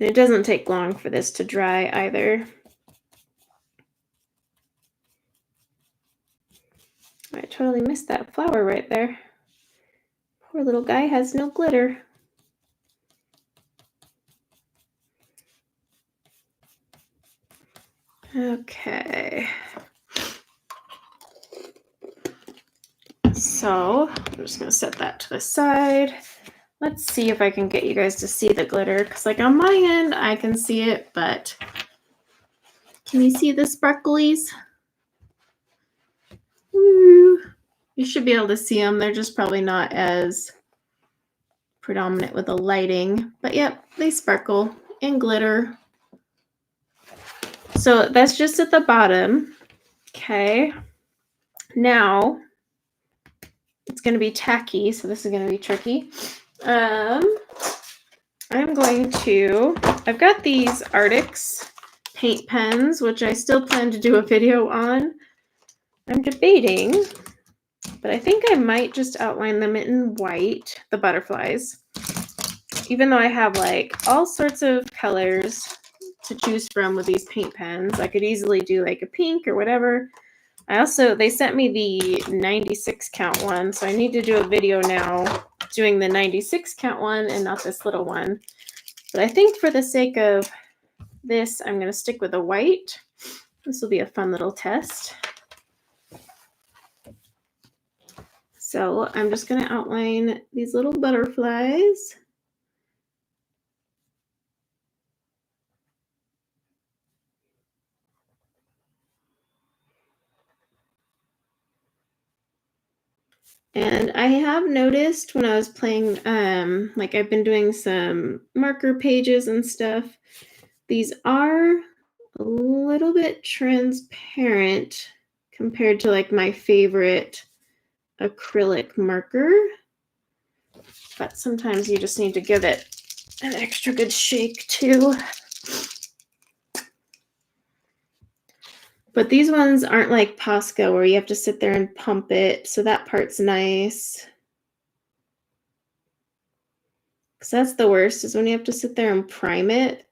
And it doesn't take long for this to dry either. I totally missed that flower right there. Poor little guy has no glitter. Okay. So I'm just going to set that to the side. Let's see if I can get you guys to see the glitter, because like on my end, I can see it, but can you see the sparklies? Woo. You should be able to see them. They're just probably not as predominant with the lighting, but yep, they sparkle and glitter. So that's just at the bottom. Okay. Now it's going to be tacky, so this is going to be tricky. I'm going to, I've got these Arctics paint pens, which I still plan to do a video on. I'm debating, but I think I might just outline them in white, the butterflies. Even though I have like all sorts of colors to choose from with these paint pens, I could easily do like a pink or whatever. They sent me the 96 count one, so I need to do a video now doing the 96 count one and not this little one. But I think for the sake of this, I'm going to stick with a white. This will be a fun little test. So I'm just going to outline these little butterflies. And I have noticed when I was playing, like I've been doing some marker pages and stuff, these are a little bit transparent compared to like my favorite acrylic marker. But sometimes you just need to give it an extra good shake too. But these ones aren't like Posca where you have to sit there and pump it. So that part's nice. Because that's the worst, is when you have to sit there and prime it.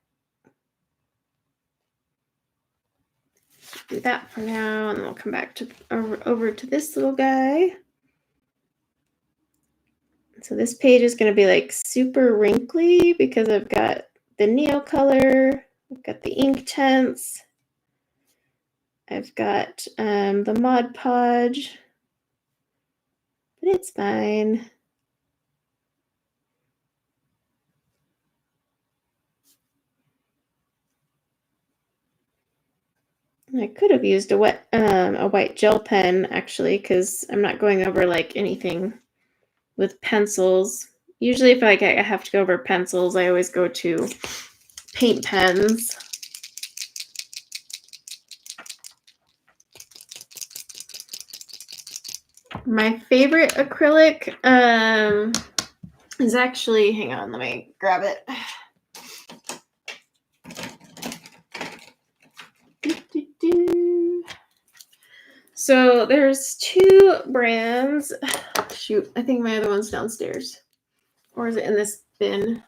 Do that for now, and then we'll come back to over to this little guy. So this page is going to be like super wrinkly because I've got the Neo color, I've got the Inktense, I've got the Mod Podge. but it's fine. I could have used a white gel pen actually, because I'm not going over like anything with pencils. Usually if I have to go over pencils, I always go to paint pens. My favorite acrylic is actually, hang on, let me grab it. So there's two brands. Shoot, I think my other one's downstairs. Or is it in this bin?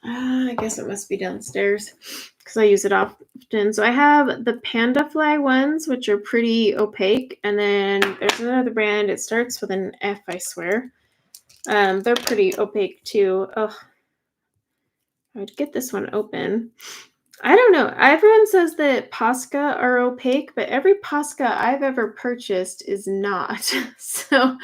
I guess it must be downstairs because I use it often. So I have the Panda Fly ones, which are pretty opaque. And then there's another brand. It starts with an F, I swear. They're pretty opaque too. Oh, I would get this one open. I don't know. Everyone says that Posca are opaque, but every Posca I've ever purchased is not. So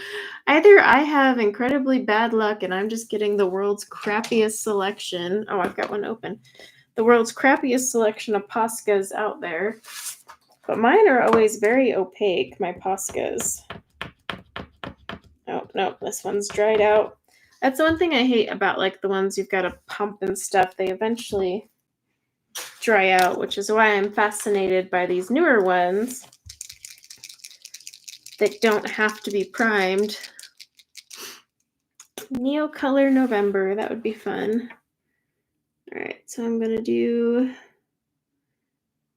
either I have incredibly bad luck and I'm just getting the world's crappiest selection. Oh, I've got one open. The world's crappiest selection of Poscas out there. But mine are always very opaque, my Poscas. Oh, no, this one's dried out. That's the one thing I hate about like the ones you've got to pump and stuff. They eventually dry out, which is why I'm fascinated by these newer ones that don't have to be primed. Neo Color November, that would be fun. All right, so I'm gonna do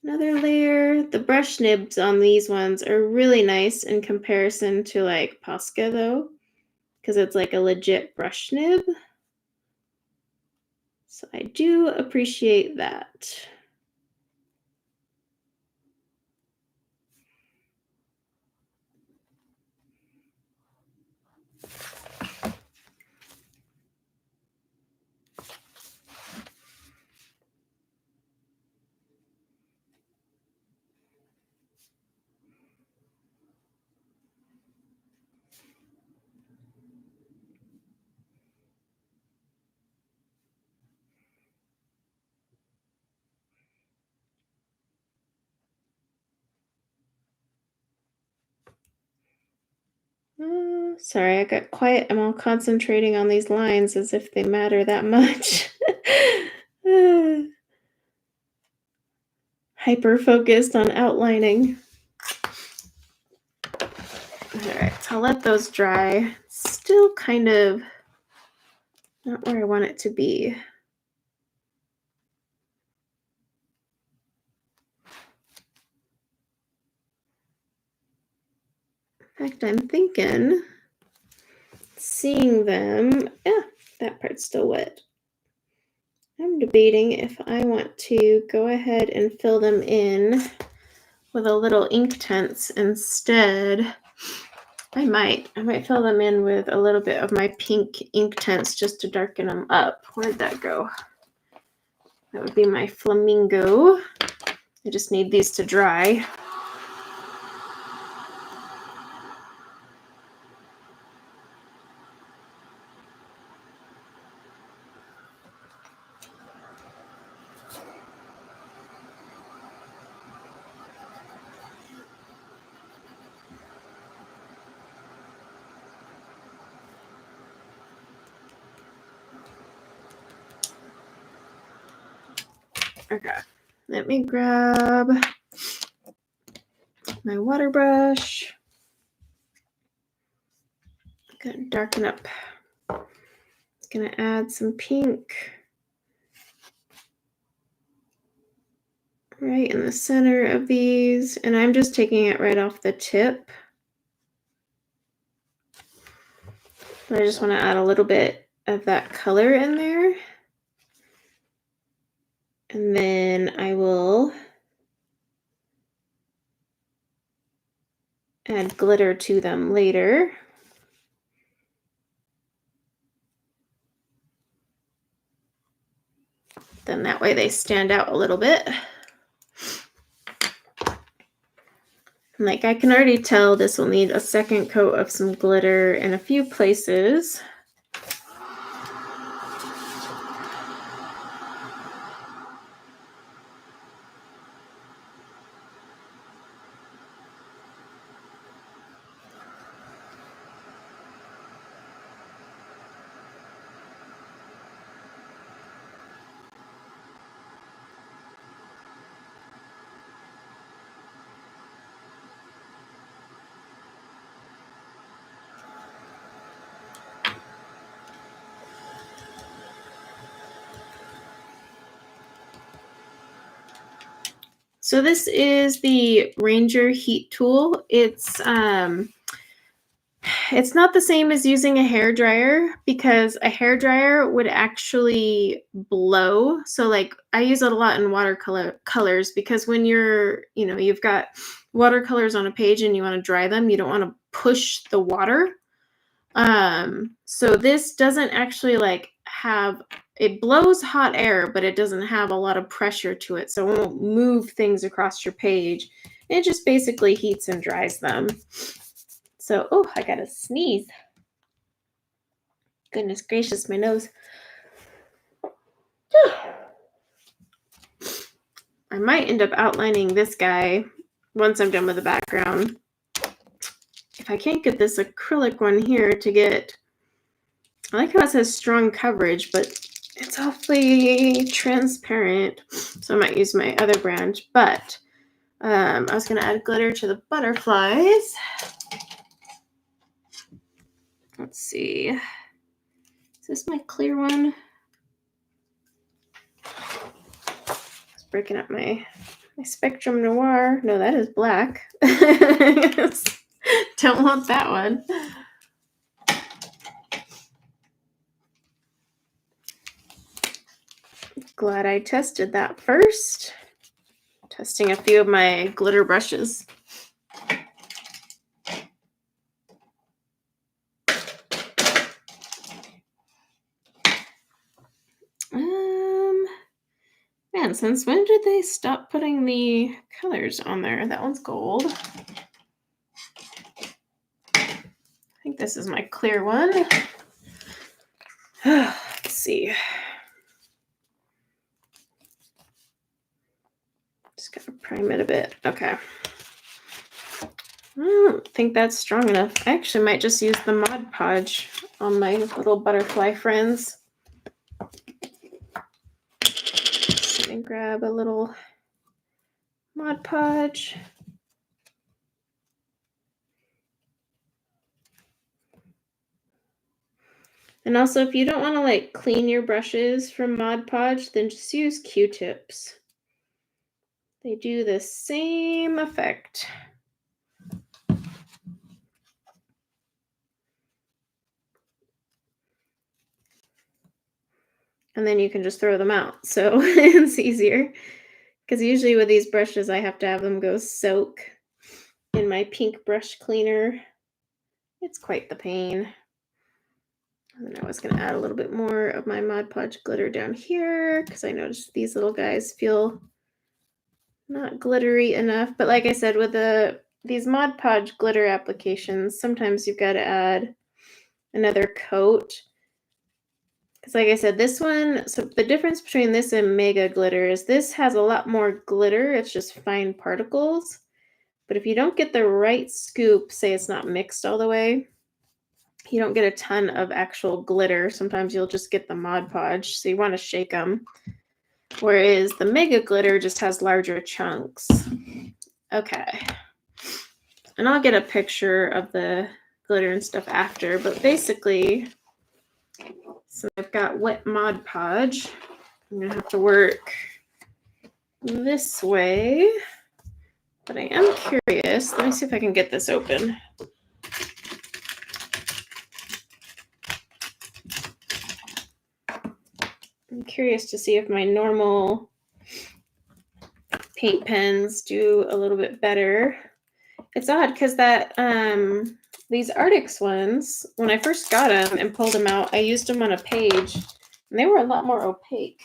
another layer. The brush nibs on these ones are really nice in comparison to like Posca though, because it's like a legit brush nib. So I do appreciate that. Sorry, I got quiet. I'm all concentrating on these lines as if they matter that much. Hyper focused on outlining. Alright, so I'll let those dry. Still kind of not where I want it to be. In fact, I'm thinking seeing them. Yeah, that part's still wet. I'm debating if I want to go ahead and fill them in with a little Inktense instead. I might fill them in with a little bit of my pink Inktense just to darken them up. Where'd that go? That would be my flamingo. I just need these to dry. Okay, let me grab my water brush. I'm gonna darken up. Gonna add some pink right in the center of these, and I'm just taking it right off the tip. But I just want to add a little bit of that color in there. And then I will add glitter to them later. Then that way they stand out a little bit. Like I can already tell this will need a second coat of some glitter in a few places. So this is the Ranger heat tool. It's not the same as using a hair dryer because a hair dryer would actually blow. So like I use it a lot in colors because when you've got watercolors on a page and you want to dry them, you don't want to push the water. So this doesn't actually it blows hot air, but it doesn't have a lot of pressure to it. So it won't move things across your page. It just basically heats and dries them. So, oh, I gotta sneeze. Goodness gracious, my nose. I might end up outlining this guy once I'm done with the background. If I can't get this acrylic one here to get, I like how it says strong coverage, but it's awfully transparent. So I might use my other brand, but I was going to add glitter to the butterflies. Let's see. Is this my clear one? It's breaking up my Spectrum Noir. No, that is black. Don't want that one. Glad I tested that first. Testing a few of my glitter brushes. Man, since when did they stop putting the colors on there? That one's gold. I think this is my clear one. Let's see. Just gotta prime it a bit. Okay. I don't think that's strong enough. I actually might just use the Mod Podge on my little butterfly friends. Let me grab a little Mod Podge. And also, if you don't want to clean your brushes from Mod Podge, then just use Q-tips. They do the same effect. And then you can just throw them out. So it's easier. Because usually with these brushes, I have to have them go soak in my pink brush cleaner. It's quite the pain. And then I was going to add a little bit more of my Mod Podge glitter down here because I noticed these little guys feel not glittery enough. But like I said, with these Mod Podge glitter applications, sometimes you've got to add another coat. Because like I said, this one, so the difference between this and Mega Glitter is this has a lot more glitter. It's just fine particles. But if you don't get the right scoop, say it's not mixed all the way, you don't get a ton of actual glitter. Sometimes you'll just get the Mod Podge, so you want to shake them. Whereas the Mega Glitter just has larger chunks. Okay. And I'll get a picture of the glitter and stuff after, but basically, so I've got wet Mod Podge. I'm going to have to work this way, but I am curious. Let me see if I can get this open. I'm curious to see if my normal paint pens do a little bit better. It's odd because these Arctics ones, when I first got them and pulled them out, I used them on a page, and they were a lot more opaque.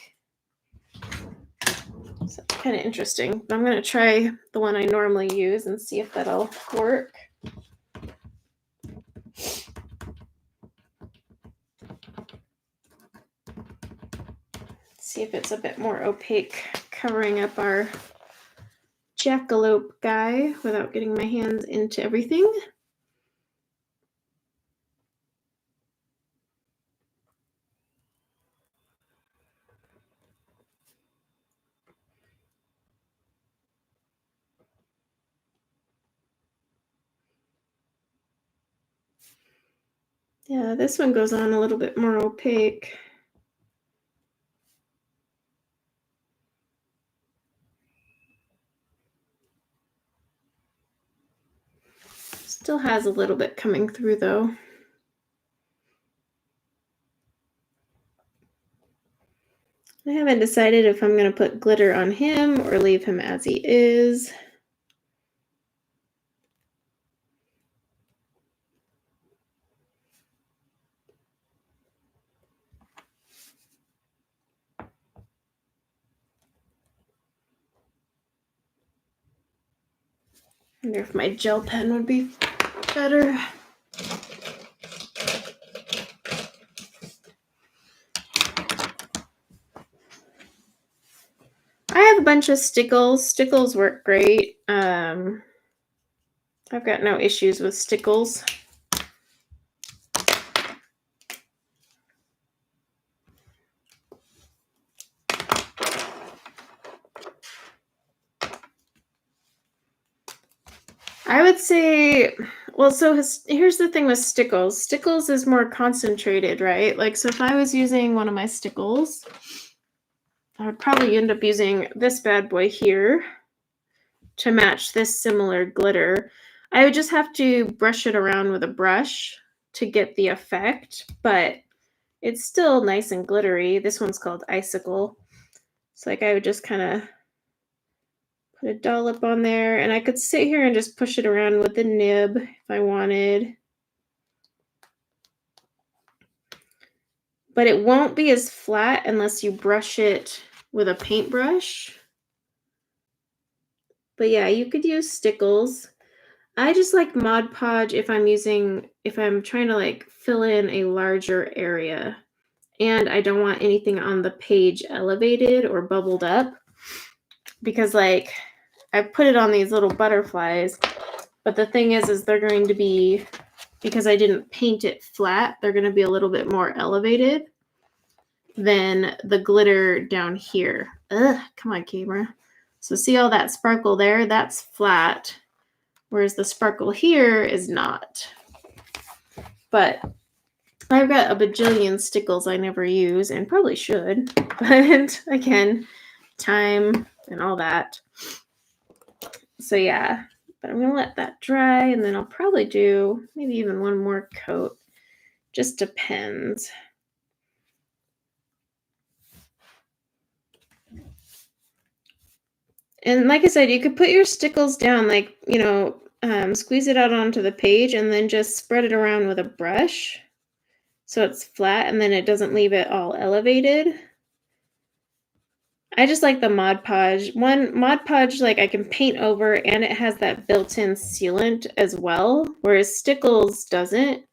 kind of interesting. But I'm going to try the one I normally use and see if that'll work. See if it's a bit more opaque, covering up our jackalope guy without getting my hands into everything. Yeah, this one goes on a little bit more opaque. Still has a little bit coming through though. I haven't decided if I'm going to put glitter on him or leave him as he is. I wonder if my gel pen would be better. I have a bunch of stickles. Stickles work great. I've got no issues with stickles. I would say, well, so here's the thing with stickles. Stickles is more concentrated, right? Like, so if I was using one of my stickles, I would probably end up using this bad boy here to match this similar glitter. I would just have to brush it around with a brush to get the effect, but it's still nice and glittery. This one's called Icicle. So like I would just kind of put a dollop on there, and I could sit here and just push it around with the nib if I wanted. But it won't be as flat unless you brush it with a paintbrush. But yeah, you could use stickles. I just like Mod Podge if I'm trying to like fill in a larger area and I don't want anything on the page elevated or bubbled up, because like I put it on these little butterflies, but the thing is they're going to be, because I didn't paint it flat, they're going to be a little bit more elevated than the glitter down here. Ugh, come on, camera. So see all that sparkle there? That's flat, whereas the sparkle here is not. But I've got a bajillion stickles I never use and probably should, but again, time and all that. So yeah, but I'm gonna let that dry and then I'll probably do maybe even one more coat. Just depends. And like I said, you could put your stickles down, like, you know, squeeze it out onto the page and then just spread it around with a brush so it's flat and then it doesn't leave it all elevated. I just like the Mod Podge. Mod Podge, like I can paint over and it has that built-in sealant as well, whereas Stickles doesn't.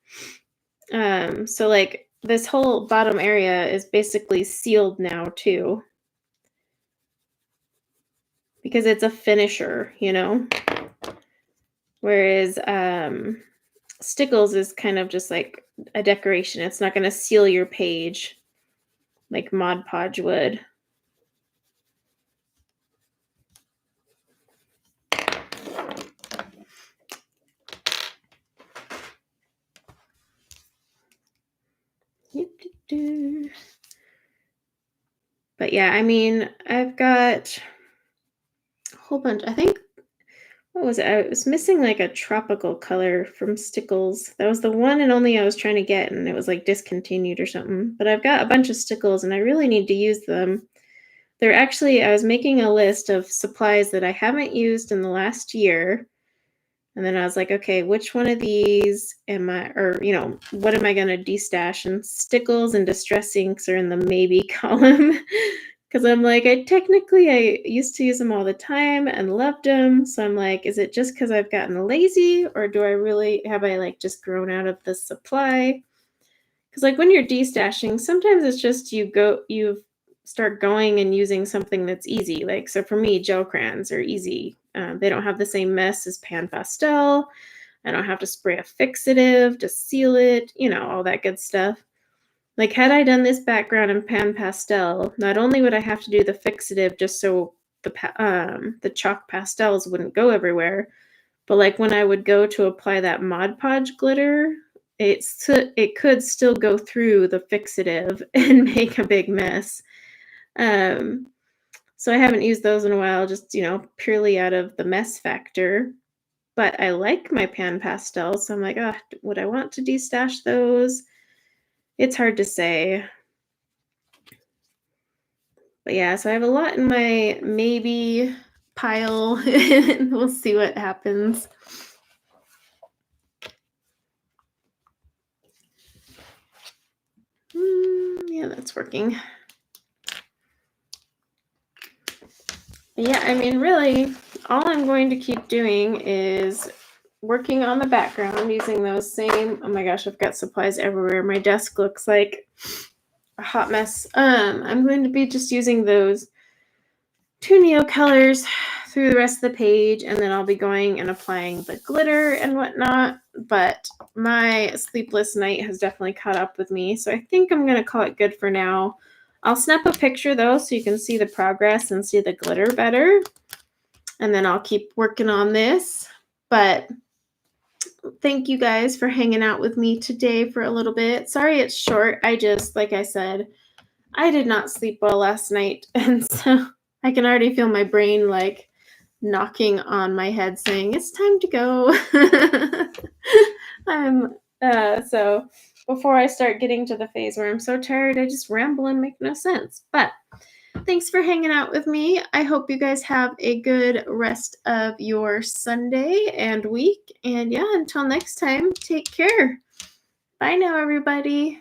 So like this whole bottom area is basically sealed now too, because it's a finisher, you know? Whereas Stickles is kind of just like a decoration. It's not going to seal your page like Mod Podge would. But yeah, I mean, I've got a whole bunch. I think, what was it? I was missing like a tropical color from Stickles. That was the one and only I was trying to get, and it was like discontinued or something. But I've got a bunch of Stickles and I really need to use them. They're actually, I was making a list of supplies that I haven't used in the last year. And then I was like, okay, which one of these am I, or, you know, what am I going to destash? And Stickles and Distress Inks are in the maybe column. Because I'm like, I used to use them all the time and loved them. So I'm like, is it just because I've gotten lazy, or have I like just grown out of the supply? Because like when you're destashing, sometimes it's just you start going and using something that's easy. Like, so for me, gel crayons are easy. They don't have the same mess as pan pastel. I don't have to spray a fixative to seal it, all that good stuff. Like, had I done this background in pan pastel, not only would I have to do the fixative just so the chalk pastels wouldn't go everywhere, but like when I would go to apply that Mod Podge glitter, it could still go through the fixative and make a big mess. Um, so I haven't used those in a while, just purely out of the mess factor. But I like my pan pastels, so I'm like, would I want to destash those? It's hard to say. But yeah, so I have a lot in my maybe pile, and we'll see what happens. Yeah, that's working. But yeah, I mean, really, all I'm going to keep doing is working on the background using those same, oh my gosh, I've got supplies everywhere. My desk looks like a hot mess. I'm going to be just using those 2 Neo colors through the rest of the page, and then I'll be going and applying the glitter and whatnot. But my sleepless night has definitely caught up with me, so I think I'm going to call it good for now. I'll snap a picture though so you can see the progress and see the glitter better, and then I'll keep working on this. But thank you guys for hanging out with me today for a little bit. Sorry it's short. Like I said, I did not sleep well last night, and so I can already feel my brain like knocking on my head saying it's time to go. So before I start getting to the phase where I'm so tired I just ramble and make no sense. But thanks for hanging out with me. I hope you guys have a good rest of your Sunday and week. And yeah, until next time, take care. Bye now, everybody.